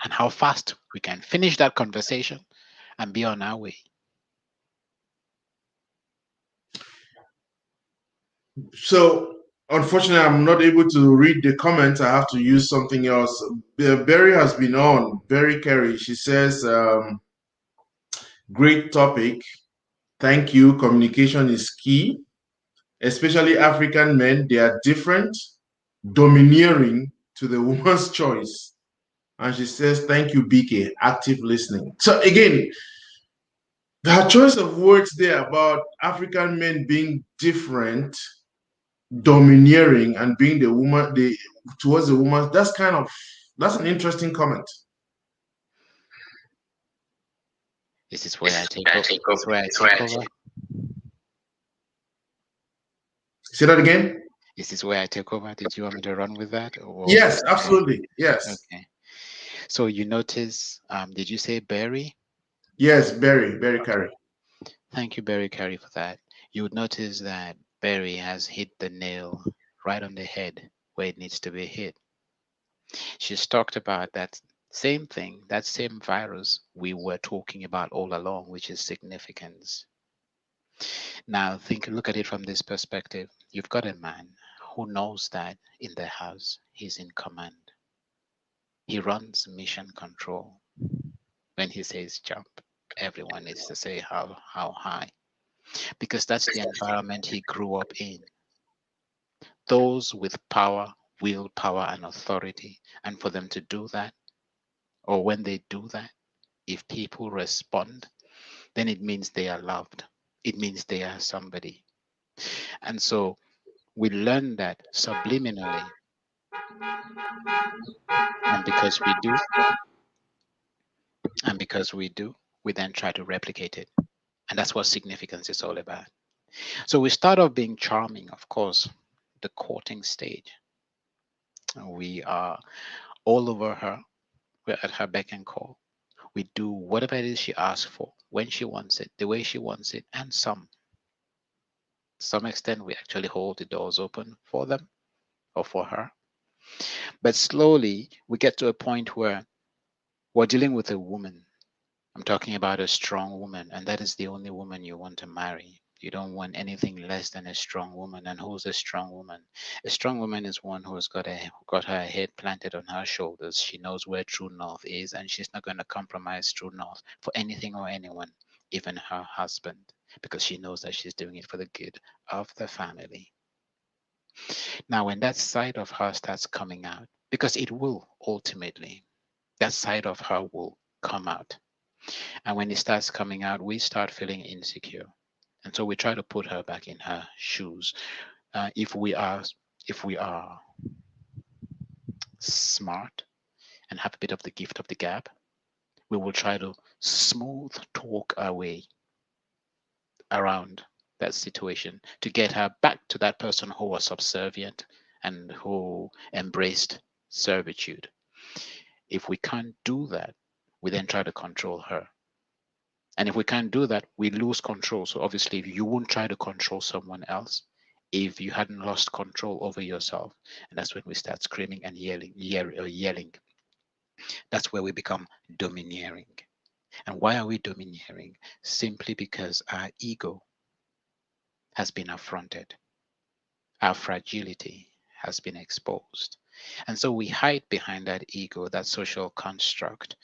and how fast we can finish that conversation and be on our way. So, unfortunately, I'm not able to read the comments. I have to use something else. Berry has been on. Berry Carey. She says, great topic. Thank you. Communication is key, especially African men. They are different, domineering to the woman's choice. And she says, thank you, BK. Active listening. So, again, her choice of words there about African men being different, domineering, and being the woman, towards the woman, that's an interesting comment. This is This where I is take where I over. take This is over. where I This is where take I over. take. Say that again. Is this where I take over? Did you want me to run with that, or Yes, absolutely. Yes. okay? So you notice, did you say Barry? Yes, Berry Okay. Carey. Thank you, Barry Carey, for that. You would notice that Barry has hit the nail right on the head where it needs to be hit. She's talked about that same thing, that same virus we were talking about all along, which is significance. Now, look at it from this perspective. You've got a man who knows that in the house he's in command. He runs mission control. When he says jump, everyone needs to say how high, because that's the environment he grew up in. Those with power, willpower, and authority, and for them to do that, or when they do that, if people respond, then it means they are loved. It means they are somebody. And so we learn that subliminally, and because we do, and because we do, we then try to replicate it. And that's what significance is all about. So we start off being charming, of course, the courting stage. We are all over her. We're at her beck and call. We do whatever it is she asks for, when she wants it, the way she wants it, and some extent we actually hold the doors open for them or for her. But slowly, we get to a point where we're dealing with a woman. I'm talking about a strong woman, and that is the only woman you want to marry. You don't want anything less than a strong woman. And who's a strong woman? A strong woman is one who has got her head planted on her shoulders. She knows where true north is, and she's not going to compromise true north for anything or anyone, even her husband, because she knows that she's doing it for the good of the family. Now, when that side of her starts coming out, because it will ultimately, that side of her will come out. And when it starts coming out, we start feeling insecure. And so we try to put her back in her shoes. If we are smart and have a bit of the gift of the gab, we will try to smooth talk our way around that situation to get her back to that person who was subservient and who embraced servitude. If we can't do that, we then try to control her. And if we can't do that, we lose control. So obviously, you won't try to control someone else if you hadn't lost control over yourself. And that's when we start screaming and yelling. That's where we become domineering. And why are we domineering? Simply because our ego has been affronted. Our fragility has been exposed. And so we hide behind that ego, that social construct,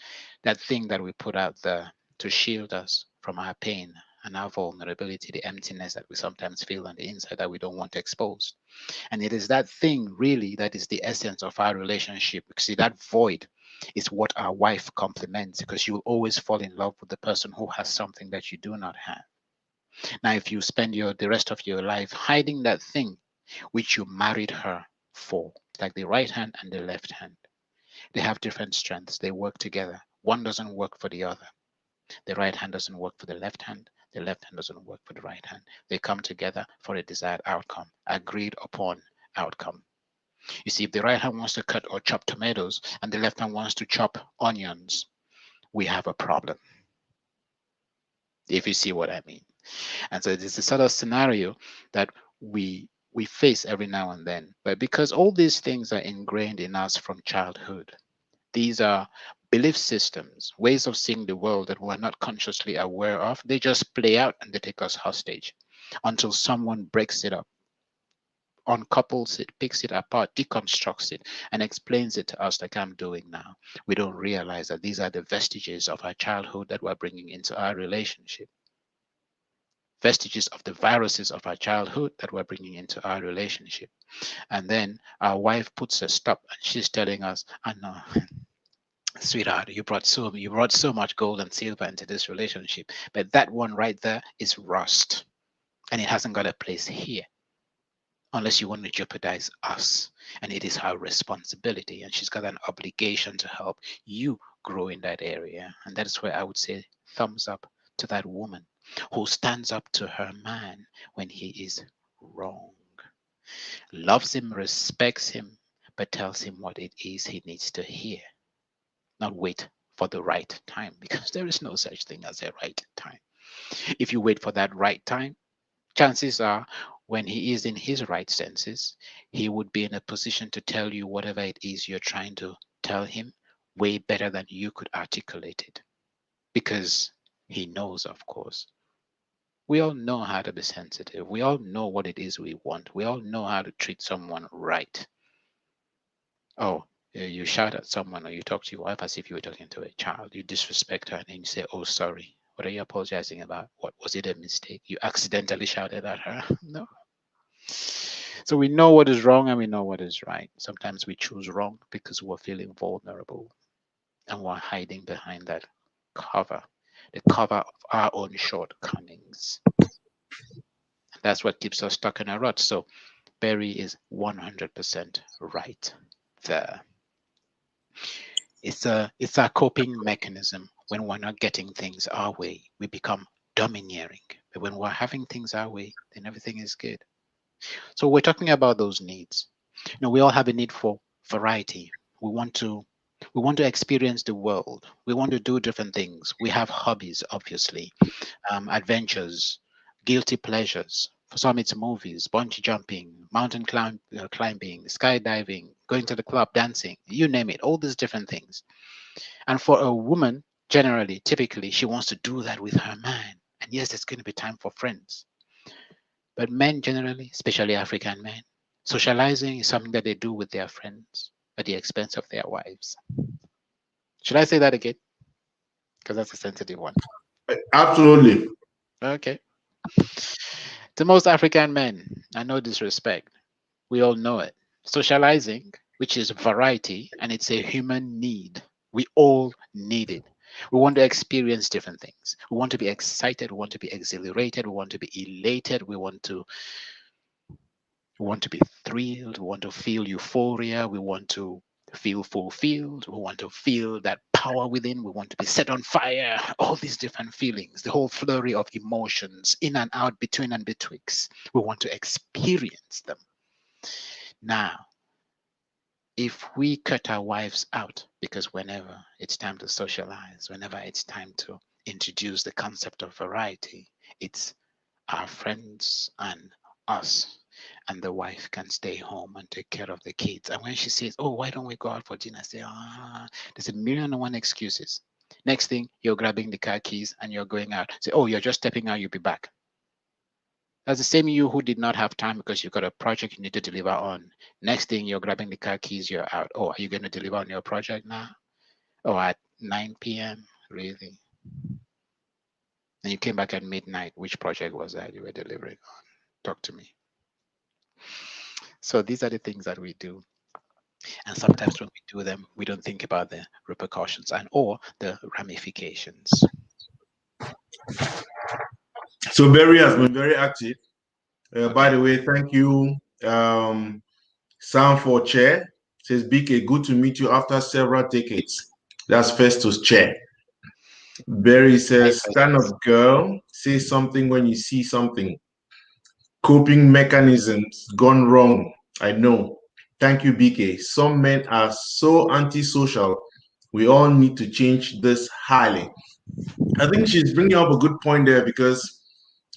that thing that we put out there to shield us from our pain and our vulnerability, the emptiness that we sometimes feel on the inside that we don't want exposed. And it is that thing really that is the essence of our relationship. Because see, that void is what our wife complements, because you will always fall in love with the person who has something that you do not have. Now, if you spend the rest of your life hiding that thing which you married her for, like the right hand and the left hand, they have different strengths. They work together. One doesn't work for the other. The right hand doesn't work for the left hand. The left hand doesn't work for the right hand. They come together for a desired outcome, agreed upon outcome. You see, if the right hand wants to cut or chop tomatoes and the left hand wants to chop onions, we have a problem, if you see what I mean. And so it's a sort of scenario that we face every now and then. But because all these things are ingrained in us from childhood, these are belief systems, ways of seeing the world that we're not consciously aware of. They just play out and they take us hostage until someone breaks it up, uncouples it, picks it apart, deconstructs it, and explains it to us like I'm doing now. We don't realize that these are the vestiges of our childhood that we're bringing into our relationship, vestiges of the viruses of our childhood that we're bringing into our relationship. And then our wife puts a stop and she's telling us, I know, sweetheart, you brought so much gold and silver into this relationship, but that one right there is rust, and it hasn't got a place here unless you want to jeopardize us. And it is her responsibility, and she's got an obligation to help you grow in that area. And that is where I would say thumbs up to that woman who stands up to her man when he is wrong, loves him, respects him, but tells him what it is he needs to hear, not wait for the right time, because there is no such thing as a right time. If you wait for that right time, chances are when he is in his right senses, he would be in a position to tell you whatever it is you're trying to tell him way better than you could articulate it, because he knows, of course. We all know how to be sensitive. We all know what it is we want. We all know how to treat someone right. Oh, you shout at someone or you talk to your wife as if you were talking to a child. You disrespect her and then you say, "Oh, sorry." What are you apologizing about? What was it, a mistake? You accidentally shouted at her? No. So we know what is wrong and we know what is right. Sometimes we choose wrong because we're feeling vulnerable and we're hiding behind that cover, the cover of our own shortcomings. That's what keeps us stuck in a rut. So Barry is 100% right there. It's a coping mechanism. When we're not getting things our way, we become domineering. But when we're having things our way, then everything is good. So we're talking about those needs. We all have a need for variety. We want to we want to experience the world. We want to do different things. We have hobbies, obviously, adventures, guilty pleasures. For some, it's movies, bungee jumping, climbing, skydiving, going to the club, dancing, you name it, all these different things. And for a woman, generally, typically, she wants to do that with her man. And yes, there's going to be time for friends. But men, generally, especially African men, socializing is something that they do with their friends at the expense of their wives. Should I say that again? Because that's a sensitive one. Absolutely. Okay. To most African men, and no disrespect, we all know it. Socializing, which is variety, and it's a human need. We all need it. We want to experience different things. We want to be excited. We want to be exhilarated. We want to be elated. We want to be thrilled. We want to feel euphoria. We want to feel fulfilled. We want to feel that power within. We want to be set on fire. All these different feelings, the whole flurry of emotions, in and out, between and betwixt. We want to experience them. Now, if we cut our wives out, because whenever it's time to socialize, whenever it's time to introduce the concept of variety, it's our friends and us, and the wife can stay home and take care of the kids. And when she says, "Oh, why don't we go out for dinner?" I say, there's a million and one excuses. Next thing, you're grabbing the car keys and you're going out. Say, "Oh, you're just stepping out, you'll be back." That's the same you who did not have time because you've got a project you need to deliver on. Next thing, you're grabbing the car keys, you're out. Oh, are you going to deliver on your project now? Oh, at 9 p.m.? Really? And you came back at midnight. Which project was that you were delivering on? Talk to me. So these are the things that we do. And sometimes when we do them, we don't think about the repercussions and or the ramifications. So Barry has been very active. By Okay. the way, thank you, Sam for chair. Says BK, good to meet you after several decades. That's Festus chair. Barry Hi, says, stand Festus. up, girl. Say something when you see something. Coping mechanisms gone wrong. I know. Thank you, BK. Some men are so antisocial. We all need to change this highly. I think she's bringing up a good point there because,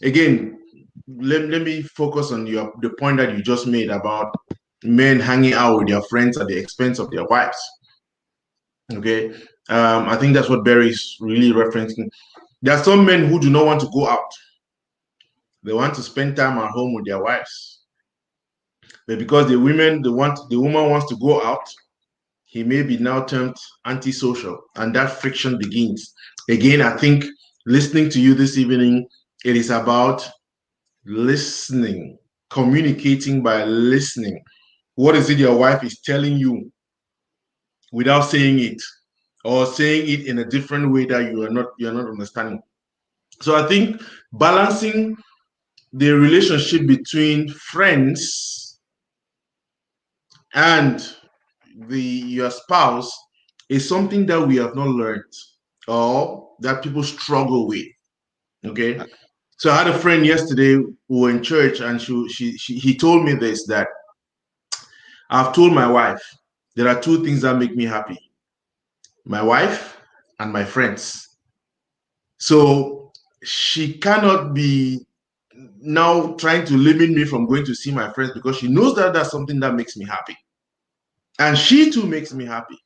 again, let me focus on the point that you just made about men hanging out with their friends at the expense of their wives. Okay. I think that's what Barry is really referencing. There are some men who do not want to go out. They want to spend time at home with their wives. But because the woman wants to go out, he may be now termed antisocial, and that friction begins. Again, I think listening to you this evening, it is about listening, communicating by listening. What is it your wife is telling you without saying it, or saying it in a different way that you're not understanding? So I think balancing the relationship between friends and your spouse is something that we have not learned or that people struggle with. Okay. So I had a friend yesterday who were in church and he told me this, that I've told my wife there are two things that make me happy: my wife and my friends. So she cannot be now trying to limit me from going to see my friends because she knows that that's something that makes me happy. And she too makes me happy.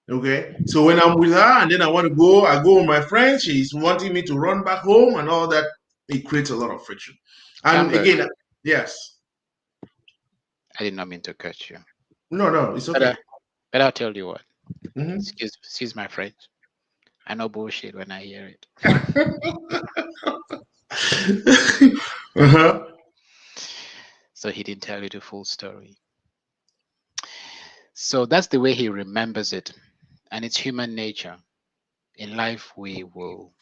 Okay. So when I'm with her and then I go with my friends, she's wanting me to run back home and all that. It creates a lot of friction. And Lambert, again, yes. I did not mean to cut you. No, no, it's But, okay. but I'll tell you what. Mhm. Excuse my French. I know bullshit when I hear it. Uh-huh. So he didn't tell you the full story. So that's the way he remembers it. And it's human nature. In life, we will,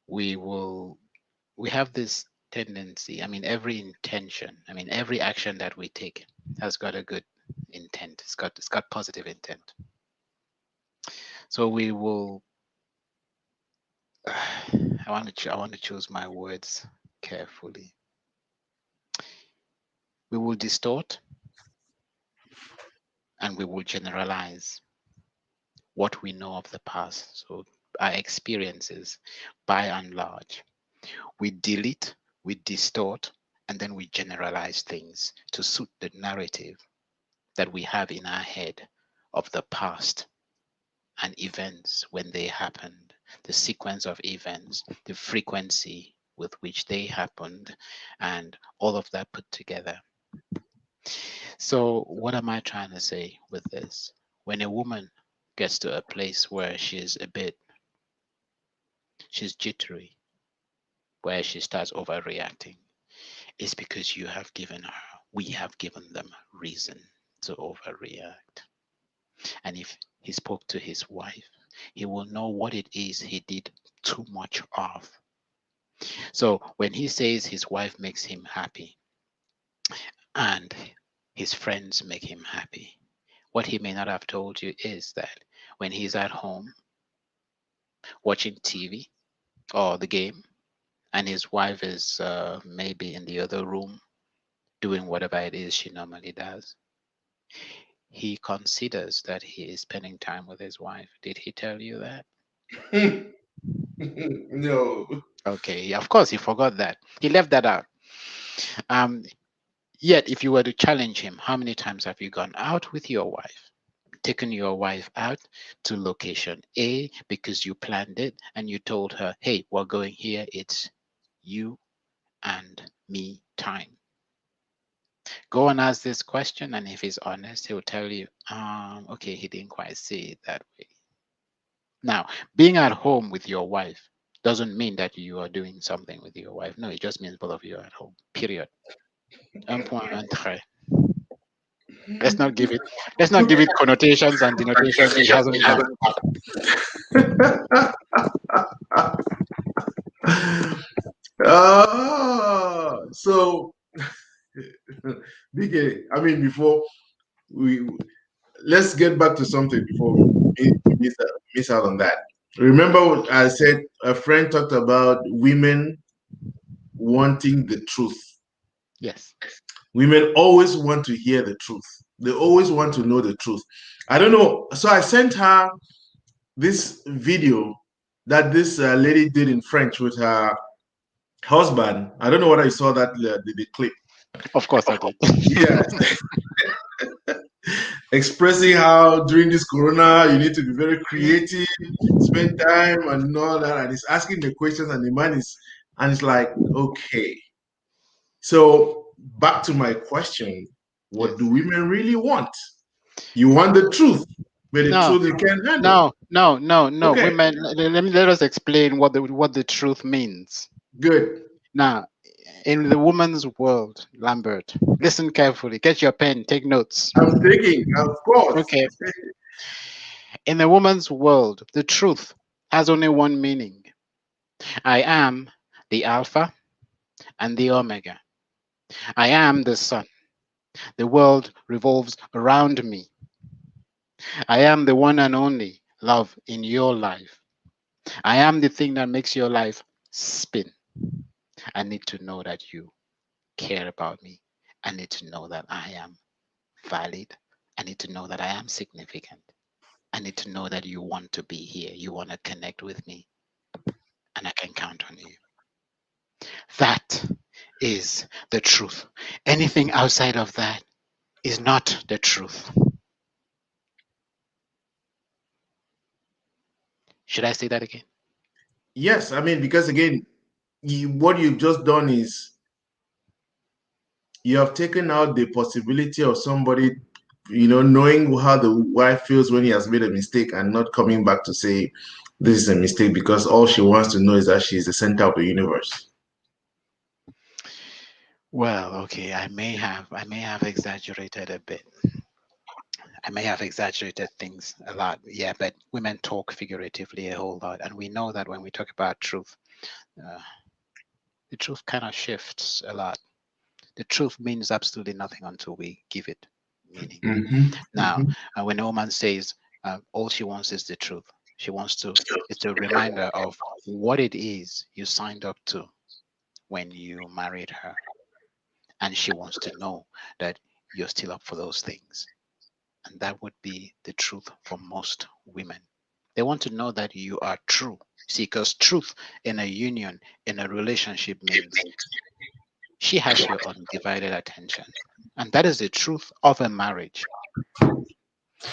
we have this tendency. I mean, every intention, I mean, every action that we take has got a good intent. It's got positive intent. So we will, I want to choose my words carefully. We will distort and we will generalize what we know of the past. So our experiences, by and large, we delete we distort, and then we generalize things to suit the narrative that we have in our head of the past and events when they happened, the sequence of events, the frequency with which they happened, and all of that put together. So, what am I trying to say with this? When a woman gets to a place where she's jittery, where she starts overreacting, it's because we have given them reason to overreact. And if he spoke to his wife, he will know what it is he did too much of. So when he says his wife makes him happy and his friends make him happy, what he may not have told you is that when he's at home watching TV or the game, and his wife is maybe in the other room doing whatever it is she normally does, he considers that he is spending time with his wife. Did he tell you that? No. Okay, of course he forgot that. He left that out. Um, Yet, if you were to challenge him, how many times have you gone out with your wife, taken your wife out to location A because you planned it and you told her, hey, we're going here, it's you and me time? Go and ask this question, and if he's honest, he'll tell you, okay, he didn't quite see it that way. Now, being at home with your wife doesn't mean that you are doing something with your wife. No, it just means both of you are at home. Period. Un point, un trait. Let's not give it. Let's not give it connotations and denotations it hasn't got. So, BK, I mean, before we let's get back to something before we miss out on that. Remember what I said? A friend talked about women wanting the truth. Yes, Women always want to hear the truth. They always want to know the truth. I don't know. So I sent her this video that this lady did in French with her husband. I don't know whether you saw that the clip. of course I did. Yes, expressing how during this corona you need to be very creative, spend time and all that, and he's asking the questions, and the man is, and it's like, okay. So back to my question: what Yes. do women really want? You want the truth, but the No, truth you can't handle. no. Okay, Women, let us explain what the truth means. good. Now, in the woman's world, Lambert, listen carefully. Get your pen. Take notes. I'm thinking, of course. Okay. In the woman's world, the truth has only one meaning. I am the Alpha and the Omega. I am the sun. The world revolves around me. I am the one and only love in your life. I am the thing that makes your life spin. I need to know that you care about me. I need to know that I am valid. I need to know that I am significant. I need to know that you want to be here. You want to connect with me, and I can count on you. That is the truth. Anything outside of that is not the truth. Should I say that again? Yes, I mean, because again, what you've just done is you have taken out the possibility of somebody, knowing how the wife feels when he has made a mistake and not coming back to say this is a mistake, because all she wants to know is that she's the center of the universe. Well, okay, I may have exaggerated a bit. I may have exaggerated things a lot, yeah, but women talk figuratively a whole lot. And we know that when we talk about truth, uh, the truth kind of shifts a lot. The truth means absolutely nothing until we give it meaning. Mm-hmm. Now, Mm-hmm. when a woman says all she wants is the truth, she wants to, it's a reminder of what it is you signed up to when you married her. And she wants to know that you're still up for those things. And that would be the truth for most women. They want to know that you are true. See, because truth in a union, in a relationship means She has your undivided attention. And that is the truth of a marriage.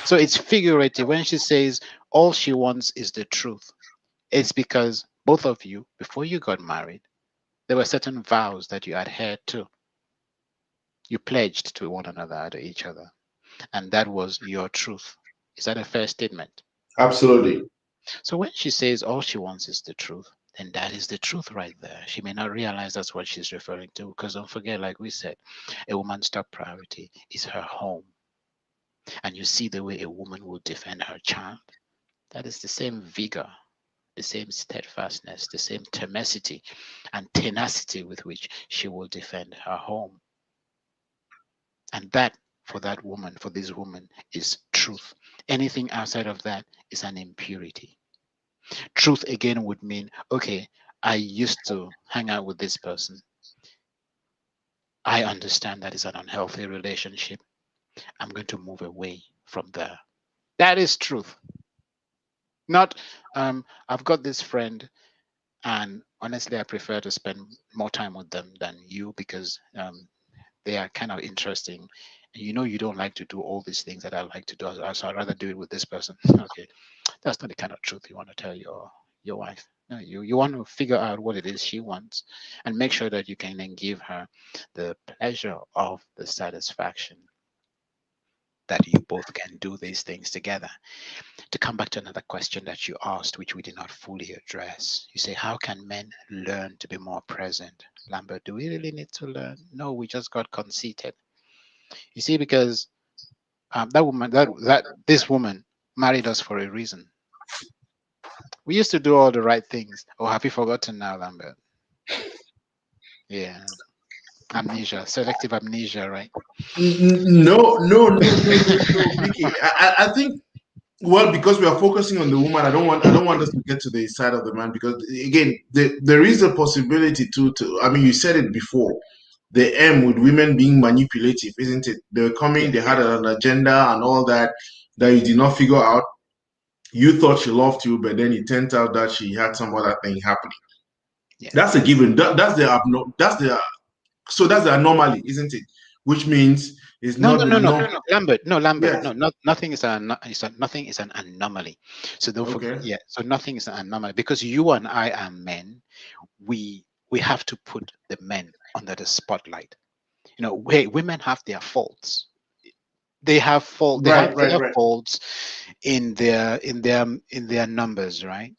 So it's figurative when she says all she wants is the truth. It's because both of you, before you got married, there were certain vows that you adhered to. You pledged to one another, to each other. And that was your truth. Is that a fair statement? Absolutely. So when she says all she wants is the truth, then that is the truth right there. She may not realize that's what she's referring to because don't forget, like we said, a woman's top priority is her home. And you see the way a woman will defend her child. That is the same vigor, the same steadfastness, the same tenacity and tenacity with which she will defend her home. And that, for that woman, for this woman, is truth. Anything outside of that is an impurity. Truth again would mean, okay, I used to hang out with this person. I understand that is an unhealthy relationship. I'm going to move away from there. That is truth. Not, I've got this friend, and honestly, I prefer to spend more time with them than you because they are kind of interesting. And you know, you don't like to do all these things that I like to do, so I'd rather do it with this person. Okay, that's not the kind of truth you want to tell your wife. No, you want to figure out what it is she wants and make sure that you can then give her the pleasure of the satisfaction that you both can do these things together. To come back to another question that you asked, which we did not fully address, you say, how can men learn to be more present? Lambert, do we really need to learn? No, we just got conceited. You see, because that this woman married us for a reason. We used to do all the right things. Oh, have you forgotten now, Lambert? Yeah, amnesia, selective amnesia, right? No, no, no, no, no, no, Vicky. I think, well, because we are focusing on the woman, I don't want us to get to the side of the man because again, there is a possibility to. I mean, you said it before. The M with women being manipulative, isn't it? They were coming, Yeah, they had an agenda and all that that you did not figure out. You thought she loved you, but then it turned out that she had some other thing happening. yeah. That's a given. That's the anomaly, isn't it? Which means it's No, not no, the no, no, norm. Lambert. No, Lambert. Yes. No, not nothing is nothing is an anomaly. So don't forget. Okay. Yeah. So nothing is an anomaly because you and I are men. We have to put the men under the spotlight. You know, women have their faults. They have fault. They Right, have right, their right. faults in their numbers, right?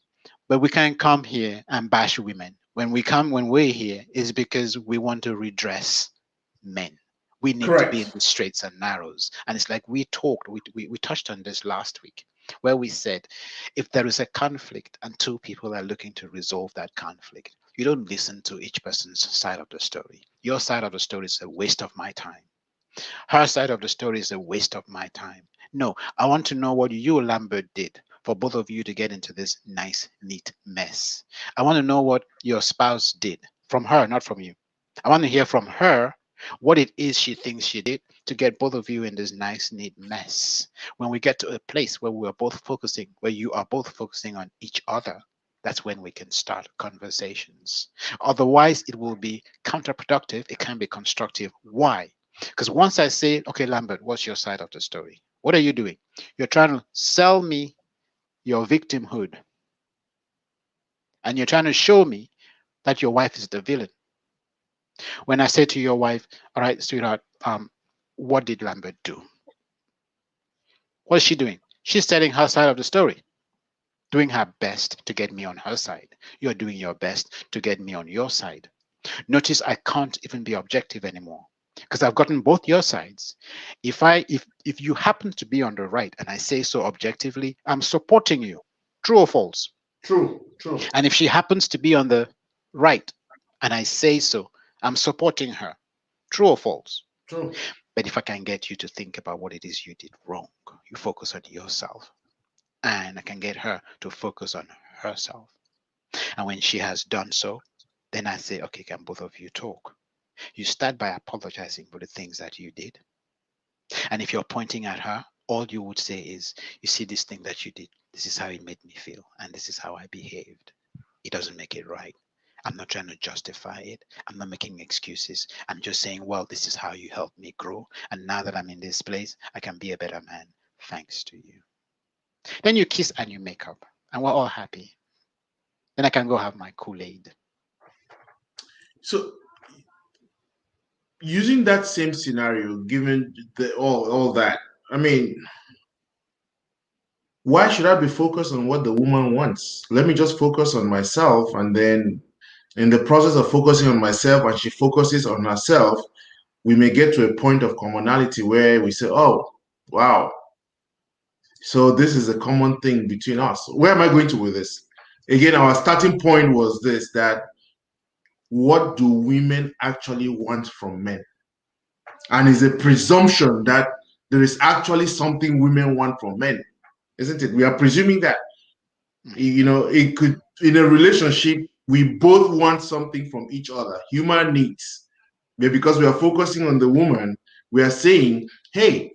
But we can't come here and bash women. When we're here, is because we want to redress men. We need to be in Correct. the straights and narrows. And it's like we touched on this last week, where we said if there is a conflict and two people are looking to resolve that conflict, you don't listen to each person's side of the story. Your side of the story is a waste of my time. Her side of the story is a waste of my time. No, I want to know what you, Lambert, did for both of you to get into this nice, neat mess. I want to know what your spouse did from her, not from you. I want to hear from her what it is she thinks she did to get both of you in this nice, neat mess. When we get to a place where where you are both focusing on each other, that's when we can start conversations. Otherwise, it will be counterproductive. It can be constructive. Why? Because once I say, okay, Lambert, what's your side of the story? What are you doing? You're trying to sell me your victimhood, and you're trying to show me that your wife is the villain. When I say to your wife, all right, sweetheart, what did Lambert do? What's she doing? She's telling her side of the story, doing her best to get me on her side. You're doing your best to get me on your side. Notice I can't even be objective anymore because I've gotten both your sides. If you happen to be on the right and I say so objectively, I'm supporting you. True or false? True. True. And if she happens to be on the right and I say so, I'm supporting her. True or false? True. But if I can get you to think about what it is you did wrong, you focus on yourself. And I can get her to focus on herself. And when she has done so, then I say, okay, can both of you talk? You start by apologizing for the things that you did. And if you're pointing at her, all you would say is, you see this thing that you did, this is how it made me feel, and this is how I behaved. It doesn't make it right. I'm not trying to justify it. I'm not making excuses. I'm just saying, well, this is how you helped me grow. And now that I'm in this place, I can be a better man thanks to you. Then you kiss and you make up, and we're all happy. Then I can go have my Kool-Aid. So using that same scenario, given all that, I mean, why should I be focused on what the woman wants? Let me just focus on myself, and then in the process of focusing on myself, and she focuses on herself, we may get to a point of commonality where we say, "Oh, wow, so this is a common thing between us." Where am I going to with this? Again, our starting point was this: that what do women actually want from men? And it's a presumption that there is actually something women want from men, isn't it? We are presuming that, it could, in a relationship, we both want something from each other, human needs. But because we are focusing on the woman, we are saying, hey,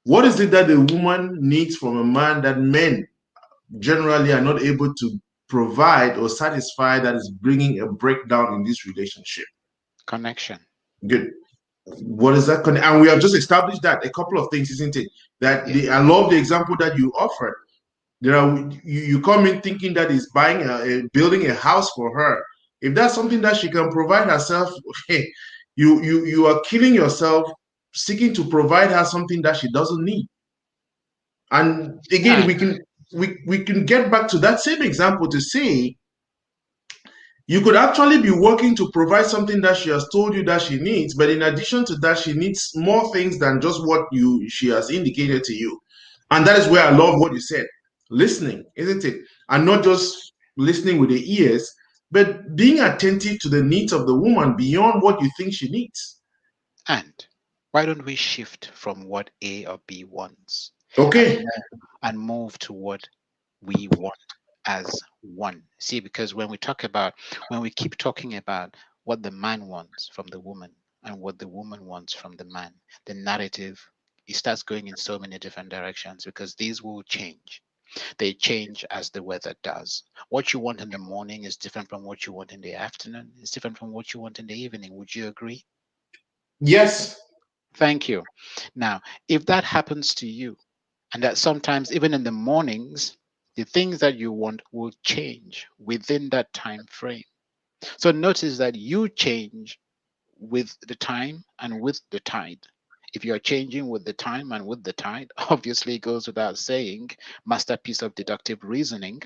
what is it that the woman needs from a man that men generally are not able to provide or satisfy, that is bringing a breakdown in this relationship? Connection. Good. What is that? And we have just established that a couple of things, isn't it? That Yeah. I love the example that you offered. There are you come in thinking that is buying building a house for her. If that's something that she can provide herself, hey, you are killing yourself seeking to provide her something that she doesn't need. And again, And we can get back to that same example to say you could actually be working to provide something that she has told you that she needs, but in addition to that, she needs more things than just what you she has indicated to you. And that is where I love what you said. Listening, isn't it? And not just listening with the ears, but being attentive to the needs of the woman beyond what you think she needs. and why don't we shift from what A or B wants and Okay. move to what we want as one? See, because when we keep talking about what the man wants from the woman and what the woman wants from the man, the narrative, it starts going in so many different directions because these will change. They change as the weather does. What you want in the morning is different from what you want in the afternoon. It's different from what you want in the evening. Would you agree? Yes. Thank you. Now, if that happens to you, and that sometimes even in the mornings, the things that you want will change within that time frame. So notice that you change with the time and with the tide. If you're changing with the time and with the tide, obviously it goes without saying, masterpiece of deductive reasoning,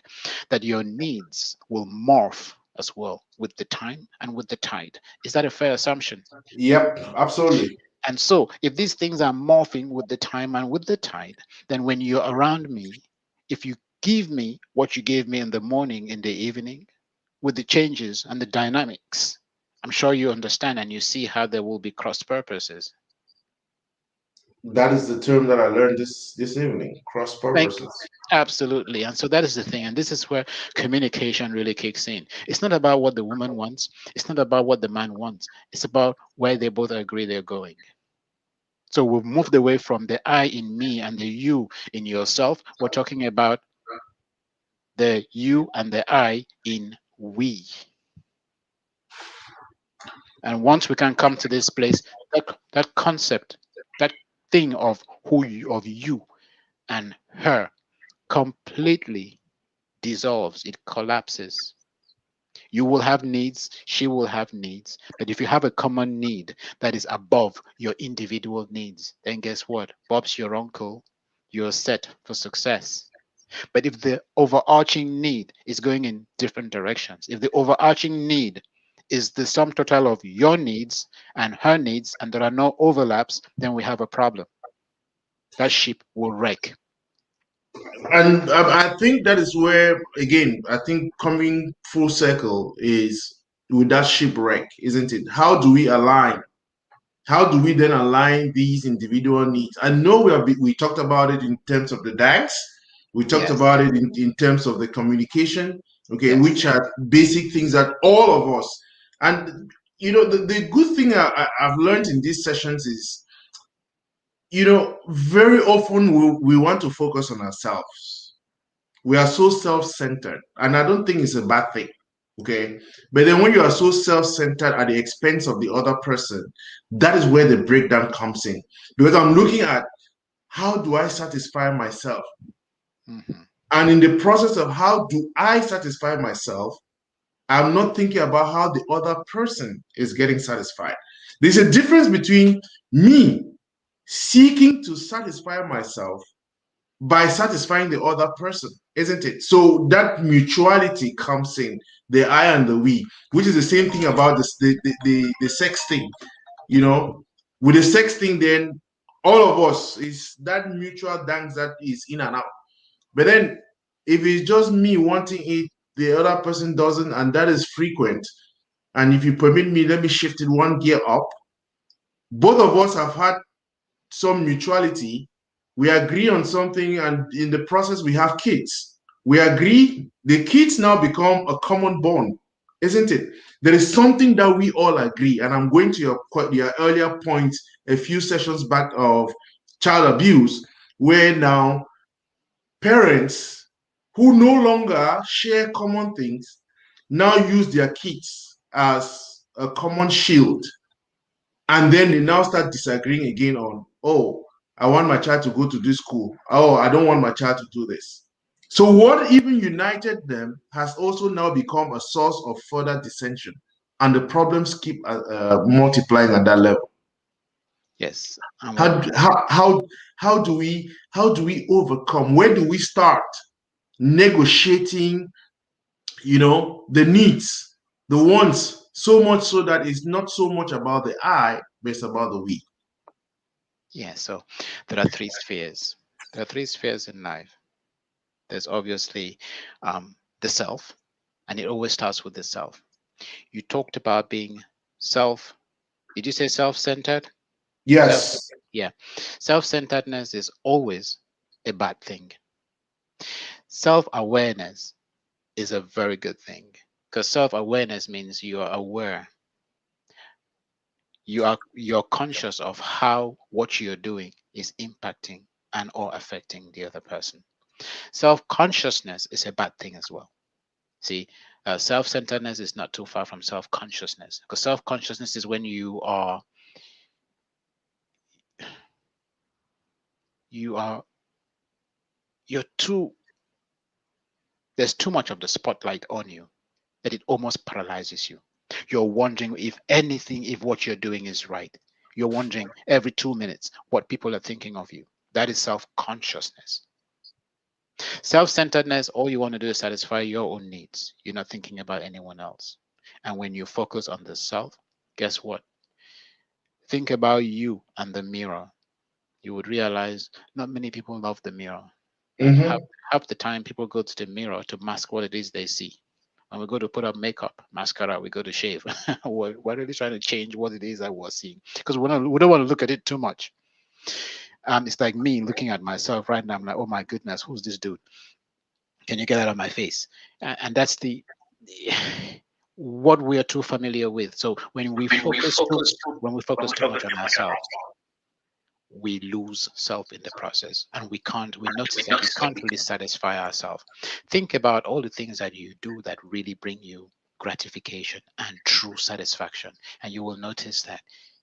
that your needs will morph as well with the time and with the tide. Is that a fair assumption? Yep. Absolutely. And so, if these things are morphing with the time and with the tide, then when you're around me, if you give me what you gave me in the morning, in the evening, with the changes and the dynamics, I'm sure you understand and you see how there will be cross purposes. That is the term that I learned this evening. Cross Thank purposes. Absolutely. And so that is the thing. And this is where communication really kicks in. It's not about what the woman wants, it's not about what the man wants, it's about where they both agree they're going. So we've moved away from the I in me and the you in yourself. We're talking about the you and the I in we. And once we can come to this place, that concept, that thing of of you and her completely dissolves, it collapses. You will have needs, she will have needs. But if you have a common need that is above your individual needs, then guess what? Bob's your uncle. You're set for success. But if the overarching need is going in different directions, if the overarching need is the sum total of your needs and her needs, and there are no overlaps, then we have a problem. That ship will wreck. And I think that is where, again, I think coming full circle is with that shipwreck, isn't it? How do we align? How do we then align these individual needs? I know we talked about it in terms of the DAGs. We talked Yes, about it in terms of the communication, okay, yes, which are basic things that all of us, and the good thing I've learned in these sessions is, very often we want to focus on ourselves. We are so self-centered, and I don't think it's a bad thing. Okay. But then when you are so self-centered at the expense of the other person, that is where the breakdown comes in. Because I'm looking at how do I satisfy myself? Hmm. And in the process of how do I satisfy myself, I'm not thinking about how the other person is getting satisfied. There's a difference between me seeking to satisfy myself by satisfying the other person, isn't it? So that mutuality comes in, the I and the we, which is the same thing about this, the sex thing, you know. With the sex thing, then all of us is that mutual dance that is in and out. But then if it's just me wanting it, the other person doesn't, and that is frequent. And if you permit me, let me shift it one gear up. Both of us have had some mutuality. We agree on something, and in the process, we have kids. We agree, the kids now become a common bond, isn't it? There is something that we all agree, and I'm going to your earlier point a few sessions back of child abuse, where now parents who no longer share common things now use their kids as a common shield, and then they now start disagreeing again on, oh, I want my child to go to this school. Oh, I don't want my child to do this. So, what even united them has also now become a source of further dissension. And the problems keep multiplying at that level. Yes. And How, when how, how, how do we overcome? Where do we start negotiating, the needs, the wants, so much so that it's not so much about the I, but it's about the we? Yeah, so there are three spheres. There are three spheres in life. There's obviously the self, and it always starts with the self. You talked about being self. Did you say self-centered? Self. Yes. Yeah. Self-centeredness is always a bad thing. Self-awareness is a very good thing because self-awareness means you are aware. You're conscious of how what you're doing is impacting and or affecting the other person. Self-consciousness is a bad thing as well. See, self-centeredness is not too far from self-consciousness because self-consciousness is when you are you're too there's too much of the spotlight on you that it almost paralyzes you. You're wondering if what you're doing is right. You're wondering every 2 minutes what people are thinking of you. That is self-consciousness. Self-centeredness, all you want to do is satisfy your own needs. You're not thinking about anyone else. And when you focus on the self, guess what? Think about you and the mirror. You would realize not many people love the mirror. Half, Mm-hmm. half the time, people go to the mirror to mask what it is they see. When we go to put up makeup, mascara, we go to shave. We're really trying to change what it is that we're seeing because we don't want to look at it too much. It's like me looking at myself right now. I'm like, oh my goodness, who's this dude? Can you get out of my face? And that's the what we are too familiar with. So when we focus too much on ourselves, we lose self in the process, and we notice that we can't really satisfy ourselves. Think about all the things that you do that really bring you gratification and true satisfaction, and you will notice that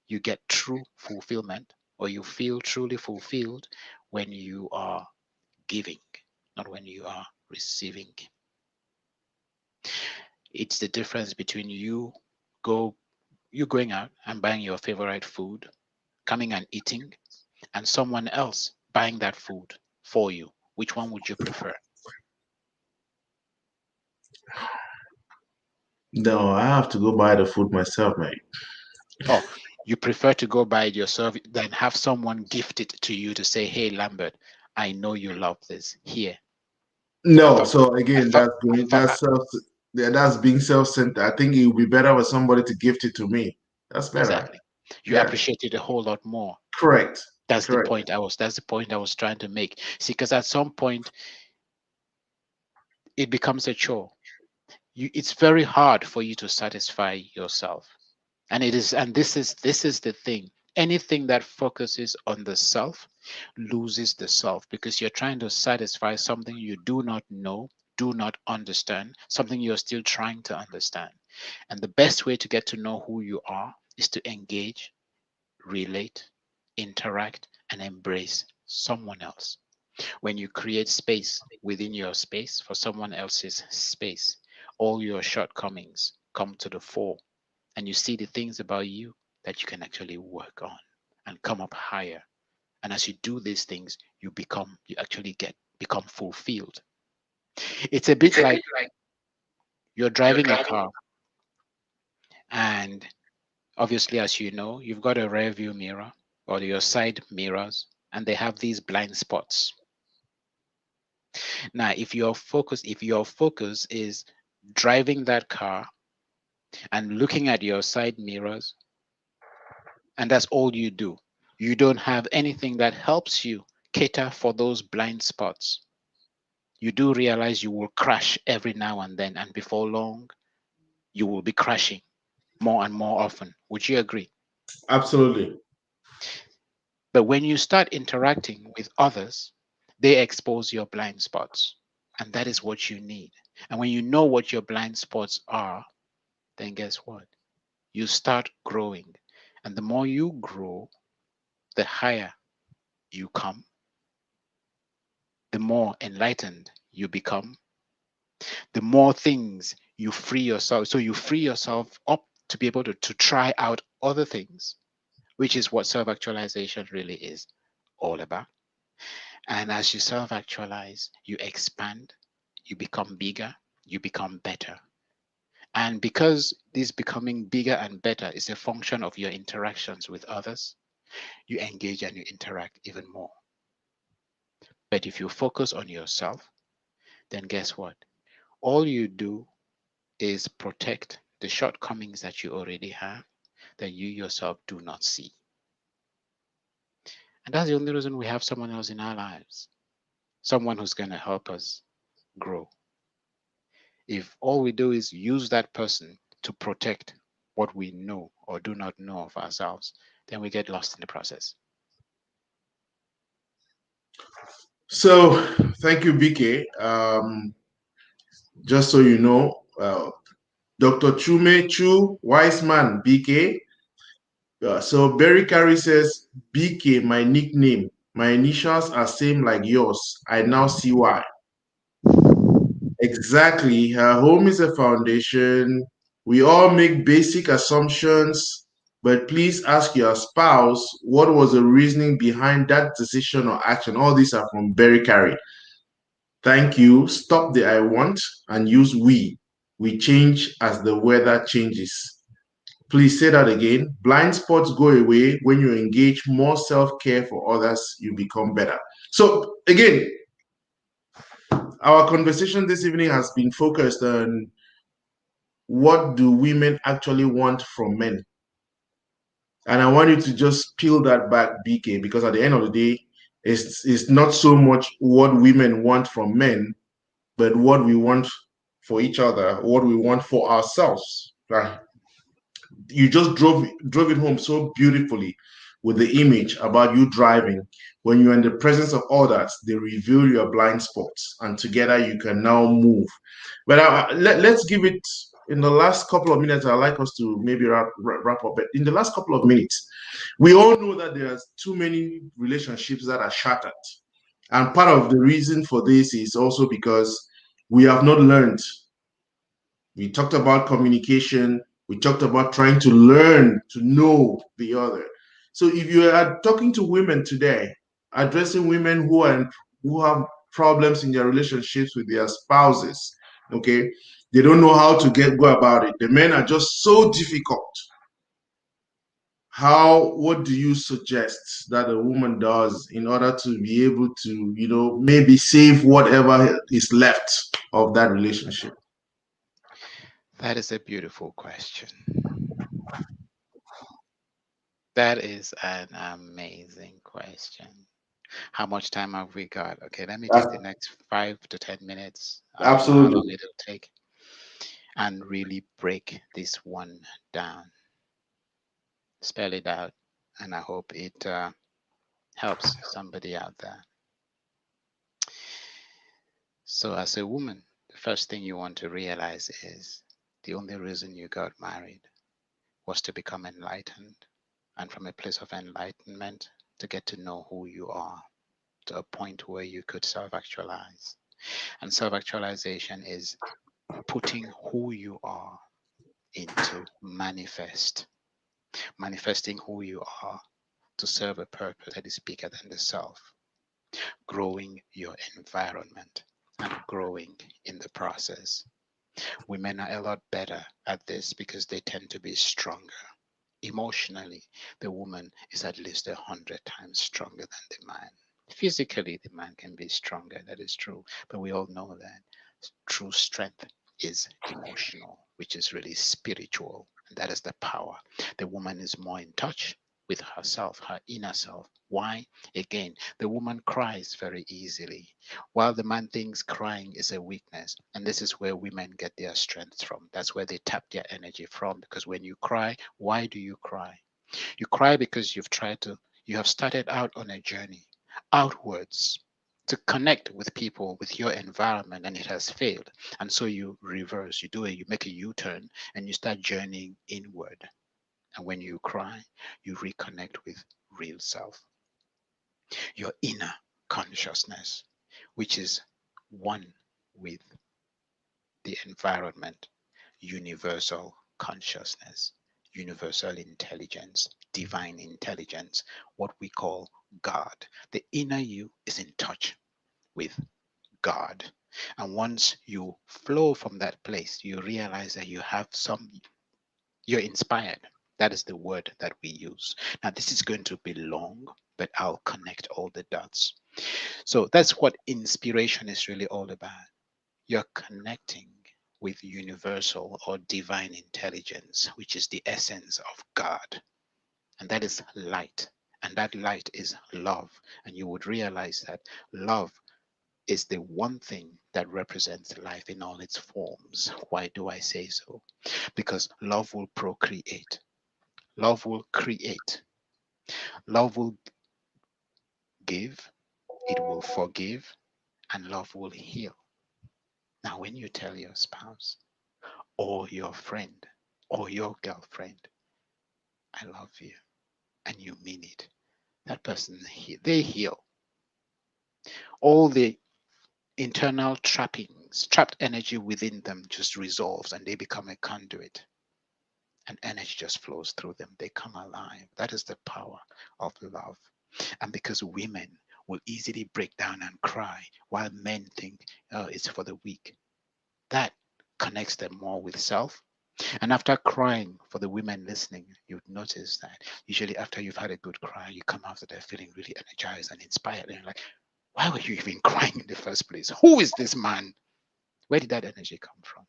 you get true fulfillment, or you feel truly fulfilled when you are giving, not when you are receiving. It's the difference between go you going out and buying your favorite food, coming and eating, and someone else buying that food for you. Which one would you prefer? No, I have to go buy the food myself, mate. Oh, you prefer to go buy it yourself than have someone gift it to you to say, "Hey, Lambert, I know you love this. Here, I No, thought, so I again, thought, that's I going thought." that's self yeah, that's being self-centered. I think it would be better for somebody to gift it to me. That's better. Exactly. You Yeah, appreciate it a whole lot more. correct. That's the Correct. point I was. That's the point I was trying to make. See, because at some point it becomes a chore. It's very hard for you to satisfy yourself, and this is the thing. Anything that focuses on the self loses the self because you're trying to satisfy something you do not know do not understand, something you're still trying to understand. And the best way to get to know who you are is to engage, relate, interact, and embrace someone else. When you create space within your space for someone else's space, all your shortcomings come to the fore, and you see the things about you that you can actually work on and come up higher. And as you do these things, you actually become fulfilled. It's a It's bit a like bit like you're you're driving a driving. car, and obviously, as you know, you've got a rear view mirror or your side mirrors, and they have these blind spots. Now, if your focus is driving that car and looking at your side mirrors, and that's all you do, you don't have anything that helps you cater for those blind spots. You do realize you will crash every now and then, and before long, you will be crashing more and more often. Would you agree? Absolutely. But when you start interacting with others, they expose your blind spots. And that is what you need. And when you know what your blind spots are, then guess what? You start growing. And the more you grow, the higher you come, the more enlightened you become, the more things you free yourself. So you free yourself up to be able to try out other things, which is what self actualization really is all about. And as you self actualize, you expand, you become bigger, you become better. And because this becoming bigger and better is a function of your interactions with others, you engage and you interact even more. But if you focus on yourself, then guess what? All you do is protect the shortcomings that you already have that you yourself do not see. And that's the only reason we have someone else in our lives, someone who's going to help us grow. If all we do is use that person to protect what we know or do not know of ourselves, then we get lost in the process. So, thank you, BK. Just so you know, Dr. Chume Chu, wise man, BK. So, Barry Carey says, BK, my nickname. My initials are same like yours. I now see why. Exactly. Her home is a foundation. We all make basic assumptions, but please ask your spouse what was the reasoning behind that decision or action. All these are from Barry Carey. Thank you. Stop the I want and use we. We change as the weather changes. Please say that again. Blind spots go away when you engage more self care for others, you become better. So, again, our conversation this evening has been focused on what do women actually want from men? And I want you to just peel that back, BK, because at the end of the day, it's not so much what women want from men, but what we want for each other, what we want for ourselves. Right? You just drove it home so beautifully with the image about you driving. When you're in the presence of others, they reveal your blind spots, and together you can now move. But let's give it in the last couple of minutes. I'd like us to maybe wrap up. But in the last couple of minutes, we all know that there's too many relationships that are shattered. And part of the reason for this is also because we have not learned. We talked about communication. We talked about trying to learn to know the other. So if you are talking to women today, addressing women who have problems in their relationships with their spouses, okay, they don't know how to go about it. The men are just so difficult. What do you suggest that a woman does in order to be able to, maybe save whatever is left of that relationship? That is a beautiful question. That is an amazing question. How much time have we got? Okay, let me take the next 5 to 10 minutes. I don't know how long Absolutely. it'll take, and really break this one down, spell it out, and I hope it helps somebody out there. So, as a woman, the First thing you want to realize is the only reason you got married was to become enlightened, and from a place of enlightenment, to get to know who you are to a point where you could self actualize. And self actualization is putting who you are into manifest, manifesting who you are to serve a purpose that is bigger than the self, growing your environment and growing in the process. Women are a lot better at this because they tend to be stronger. Emotionally, the woman is at least 100 times stronger than the man. Physically, the man can be stronger, that is true, but we all know that true strength is emotional, which is really spiritual, and that is the power. The woman is more in touch with herself, her inner self. Why? Again, the woman cries very easily, while the man thinks crying is a weakness. And this is where women get their strength from. That's where they tap their energy from. Because when you cry, why do you cry? You cry because you have started out on a journey outwards to connect with people, with your environment, and it has failed. And so you reverse, you make a U turn, and you start journeying inward. And when you cry, you reconnect with real self, your inner consciousness, which is one with the environment, universal consciousness, universal intelligence, divine intelligence, what we call God. The inner you is in touch with God. And once you flow from that place, you realize that you're inspired. That is the word that we use. Now, this is going to be long, but I'll connect all the dots. So that's what inspiration is really all about. You're connecting with universal or divine intelligence, which is the essence of God. And that is light. And that light is love. And you would realize that love is the one thing that represents life in all its forms. Why do I say so? Because love will procreate, love will create, love will give, it will forgive, and love will heal. Now, when you tell your spouse or your friend or your girlfriend, I love you, and you mean it, that person, they heal. All the internal trappings, trapped energy within them just resolves and they become a conduit and energy just flows through them. They come alive. That is the power of love. And because women will easily break down and cry while men think, oh, it's for the weak, that connects them more with self. And after crying, for the women listening, you'd notice that usually after you've had a good cry, you come after there feeling really energized and inspired. And you're like, why were you even crying in the first place? Who is this man? Where did that energy come from?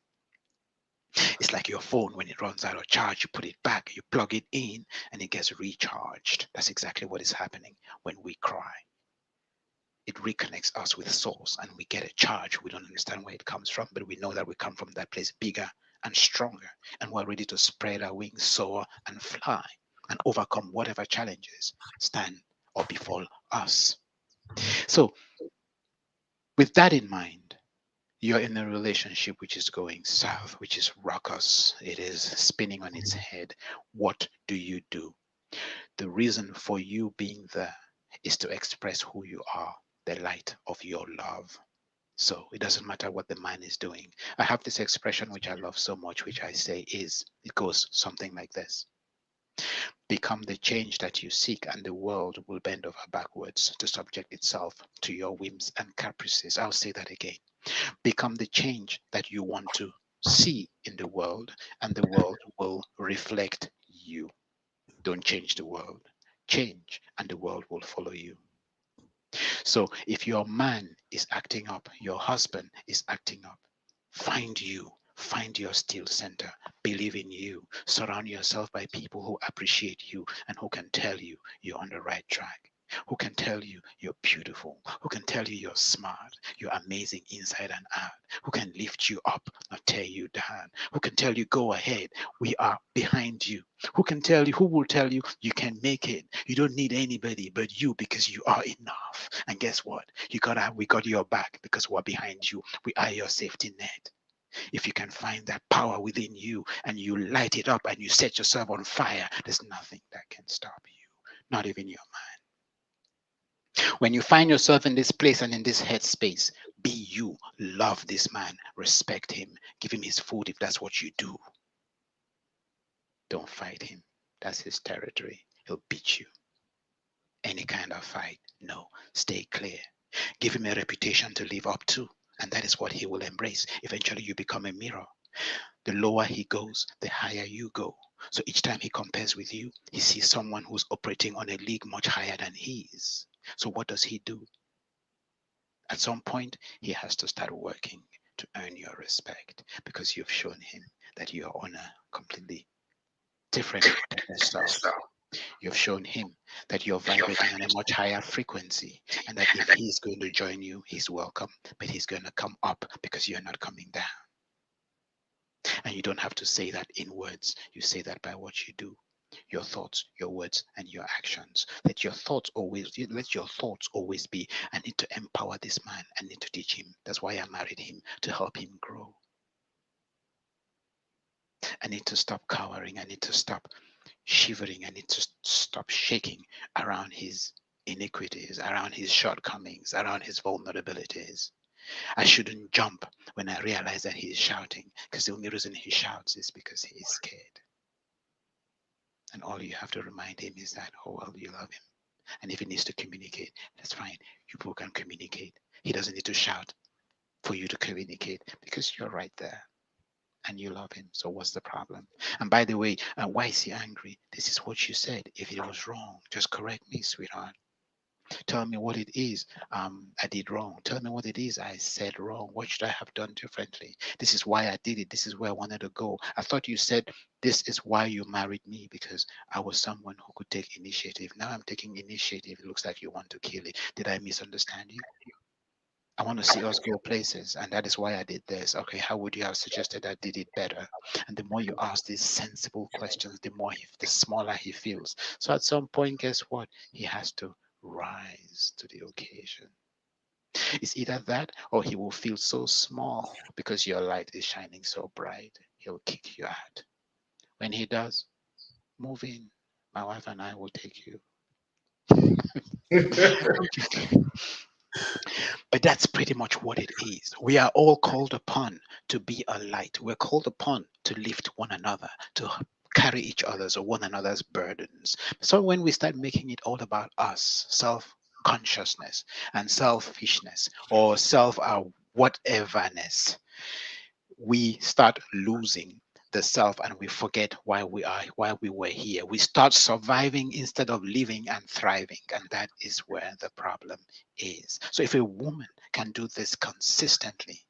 It's like your phone when it runs out of charge, you put it back, you plug it in, and it gets recharged. That's exactly what is happening when we cry. It reconnects us with source and we get a charge. We don't understand where it comes from, but we know that we come from that place bigger and stronger, and we're ready to spread our wings, soar, and fly, and overcome whatever challenges stand or befall us. So, with that in mind, you're in a relationship which is going south, which is raucous, it is spinning on its head. What do you do? The reason for you being there is to express who you are, the light of your love. So it doesn't matter what the man is doing. I have this expression which I love so much, which I say is, it goes something like this: become the change that you seek, and the world will bend over backwards to subject itself to your whims and caprices. I'll say that again. Become the change that you want to see in the world, and the world will reflect you. Don't change the world. Change, and the world will follow you. So if your man is acting up, your husband is acting up, find you. Find your still center. Believe in you. Surround yourself by people who appreciate you and who can tell you you're on the right track. who can tell you you're beautiful, who can tell you you're smart, you're amazing inside and out, who can lift you up, not tear you down, who can tell you go ahead, we are behind you, who will tell you you can make it, you don't need anybody but you because you are enough. And guess what? We got your back because we're behind you. We are your safety net. If you can find that power within you and you light it up and you set yourself on fire, there's nothing that can stop you, not even your mind. When you find yourself in this place and in this headspace, be you. Love this man, respect him, give him his food if that's what you do. Don't fight him. That's his territory. He'll beat you. Any kind of fight, no. Stay clear. Give him a reputation to live up to, and that is what he will embrace. Eventually, you become a mirror. The lower he goes, the higher you go. So each time he compares with you, he sees someone who's operating on a league much higher than he is. So what does he do? At some point, he has to start working to earn your respect because you've shown him that you're on a completely different pedestal. You've shown him that you're vibrating on a much higher frequency and that if he's going to join you, he's welcome, but he's going to come up because you're not coming down. And you don't have to say that in words. You say that by what you do, your thoughts, your words, and your actions. Let your thoughts always be, I need to empower this man. I need to teach him. That's why I married him, to help him grow. I need to stop cowering. I need to stop shivering. I need to stop shaking around his iniquities, around his shortcomings, around his vulnerabilities. I shouldn't jump when I realize that he is shouting, because the only reason he shouts is because he is scared. And all you have to remind him is that, oh, well, you love him. And if he needs to communicate, that's fine. You both can communicate. He doesn't need to shout for you to communicate because you're right there and you love him. So what's the problem? And by the way, why is he angry? This is what you said. If it was wrong, just correct me, sweetheart. Tell me what it is I did wrong. Tell me what it is I said wrong. What should I have done differently? This is why I did it. This is where I wanted to go. I thought you said this is why you married me, because I was someone who could take initiative. Now I'm taking initiative. It looks like you want to kill it. Did I misunderstand you? I want to see us go places, and that is why I did this. Okay, how would you have suggested I did it better? And the more you ask these sensible questions, the smaller he feels. So at some point, guess what? He has to rise to the occasion. It's either that or he will feel so small because your light is shining so bright. He'll kick you out. When he does, move in. My wife and I will take you. But that's pretty much what it is. We are all called upon to be a light. We're called upon to lift one another, to carry each other's or one another's burdens. So when we start making it all about us, self consciousness and selfishness or self whateverness, we start losing the self and we forget why we were here. We start surviving instead of living and thriving, and that is where the problem is. So if a woman can do this consistently,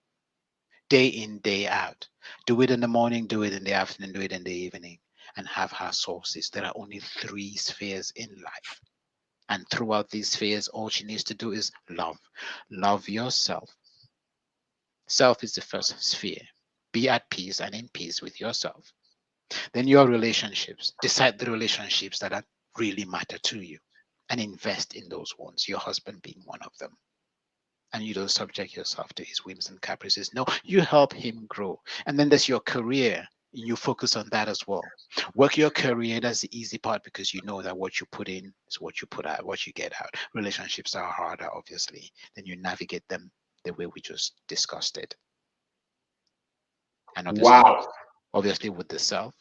day in, day out, do it in the morning, do it in the afternoon, do it in the evening, and have her sources, there are only three spheres in life. And throughout these spheres, all she needs to do is love. Love yourself. Self is the first sphere. Be at peace and in peace with yourself. Then your relationships. Decide the relationships that are really matter to you and invest in those ones, your husband being one of them. And you don't subject yourself to his whims and caprices. No, you help him grow. And then there's your career. You focus on that as well. Work your career. That's the easy part because you know that what you put in is what you put out, what you get out. Relationships are harder, obviously. Then you navigate them the way we just discussed it. And Wow. obviously with the self,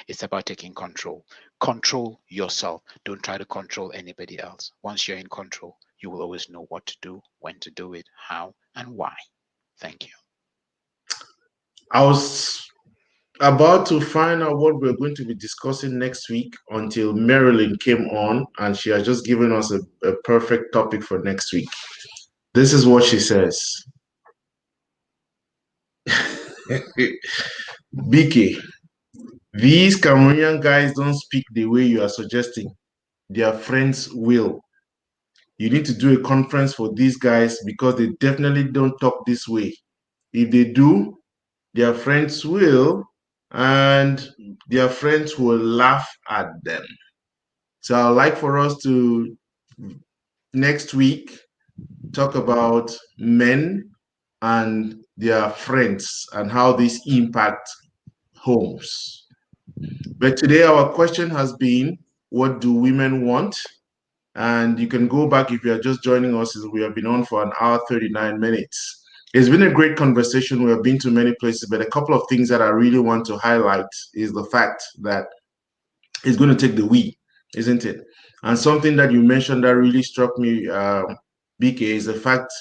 it's about taking control. Control yourself. Don't try to control anybody else. Once you're in control, you will always know what to do, when to do it, how, and why. Thank you. I was about to find out what we're going to be discussing next week until Marilyn came on and she has just given us a perfect topic for next week. This is what she says. BK, these Cameroonian guys don't speak the way you are suggesting. Their friends will. You need to do a conference for these guys because they definitely don't talk this way. If they do, their friends will, and their friends will laugh at them. So I'd like for us to next week talk about men and their friends and how this impact homes. But today our question has been, what do women want? And you can go back if you are just joining us, as we have been on for an hour, 39 minutes. It's been a great conversation. We have been to many places, but a couple of things that I really want to highlight is the fact that it's going to take the we, isn't it? And something that you mentioned that really struck me, BK, is the fact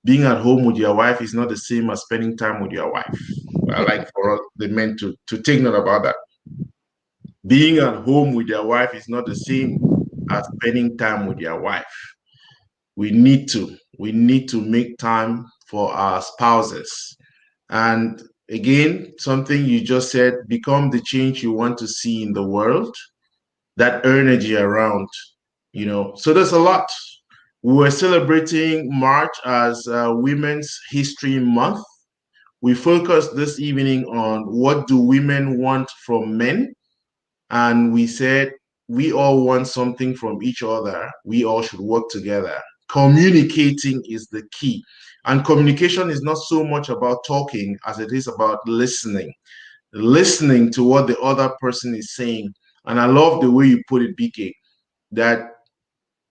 being at home with your wife is not the same as spending time with your wife. I like for us, the men to take note about that. Being at home with your wife is not the same as spending time with your wife. We need to make time for our spouses. And again, something you just said, become the change you want to see in the world, that energy around, So there's a lot. We were celebrating March as Women's History Month. We focused this evening on what do women want from men, and we said we all want something from each other. We all should work together. Communicating is the key. And communication is not so much about talking as it is about listening to what the other person is saying. And I love the way you put it, BK, that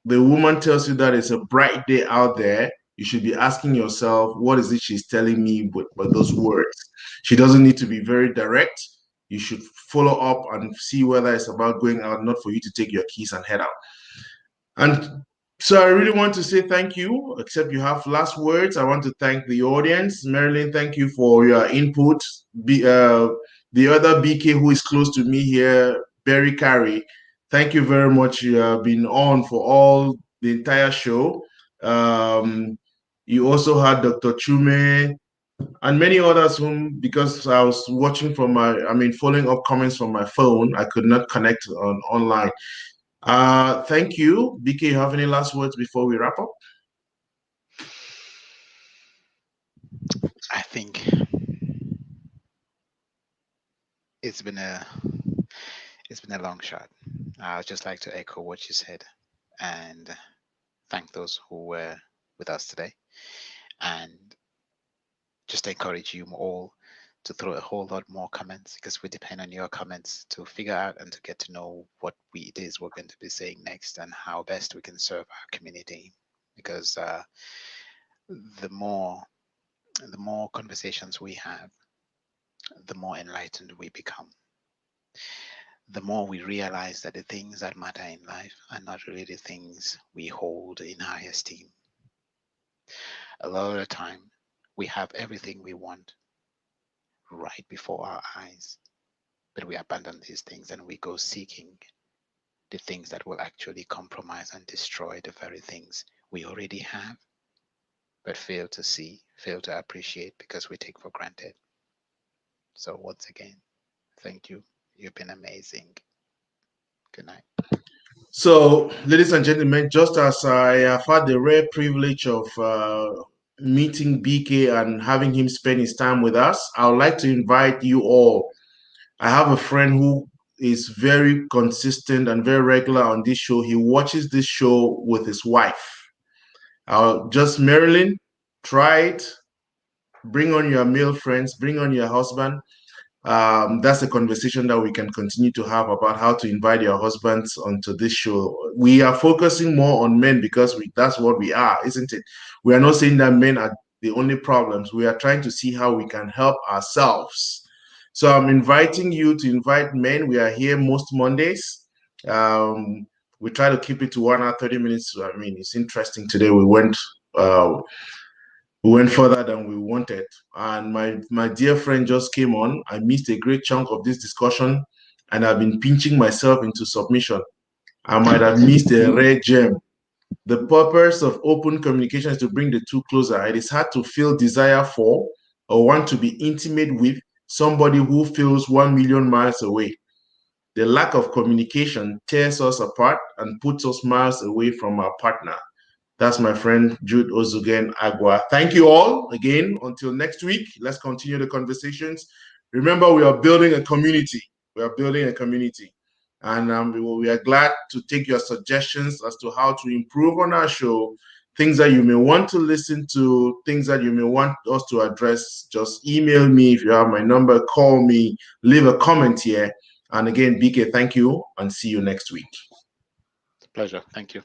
the woman tells you that it's a bright day out there. You should be asking yourself, what is it she's telling me with those words? She doesn't need to be very direct. You should follow up and see whether it's about going out, not for you to take your keys and head out. And so I really want to say thank you, except you have last words. I want to thank the audience. Marilyn, thank you for your input. The other BK who is close to me here, Barry Carey, thank you very much. You have been on for all the entire show. Um, you also had Dr. Chume and many others whom, because I was watching from following up comments from my phone, I could not connect online. Thank you. BK, you have any last words before we wrap up? I think it's been a it's been a long shot. I'd just like to echo what you said and thank those who were with us today, and just encourage you all to throw a whole lot more comments, because we depend on your comments to figure out and to get to know what it is we're going to be saying next and how best we can serve our community. Because the more conversations we have, the more enlightened we become. The more we realize that the things that matter in life are not really the things we hold in high esteem. A lot of the time, we have everything we want right before our eyes, but we abandon these things and we go seeking the things that will actually compromise and destroy the very things we already have, but fail to see, fail to appreciate because we take for granted. So, once again, thank you. You've been amazing. Good night. So, ladies and gentlemen, just as I have had the rare privilege of meeting BK and having him spend his time with us, I would like to invite you all. I have a friend who is very consistent and very regular on this show. He watches this show with his wife. Just Marilyn, try it. Bring on your male friends, bring on your husband. That's a conversation that we can continue to have about how to invite your husbands onto this show. We are focusing more on men because that's what we are, isn't it? We are not saying that men are the only problems. We are trying to see how we can help ourselves. So I'm inviting you to invite men. We are here most Mondays. Um, we try to keep it to 1 hour, 30 minutes. I mean, it's interesting today. Uh, we went further than we wanted. And my dear friend just came on. I missed a great chunk of this discussion, and I've been pinching myself into submission. I might have missed a rare gem. The purpose of open communication is to bring the two closer. It is hard to feel desire for or want to be intimate with somebody who feels 1 million miles away. The lack of communication tears us apart and puts us miles away from our partner. That's my friend Jude Ozugen Agua. Thank you all again. Until next week, let's continue the conversations. Remember, we are building a community. We are building a community. And we are glad to take your suggestions as to how to improve on our show, things that you may want to listen to, things that you may want us to address. Just email me if you have my number, call me, leave a comment here. And again, BK, thank you and see you next week. It's a pleasure. Thank you.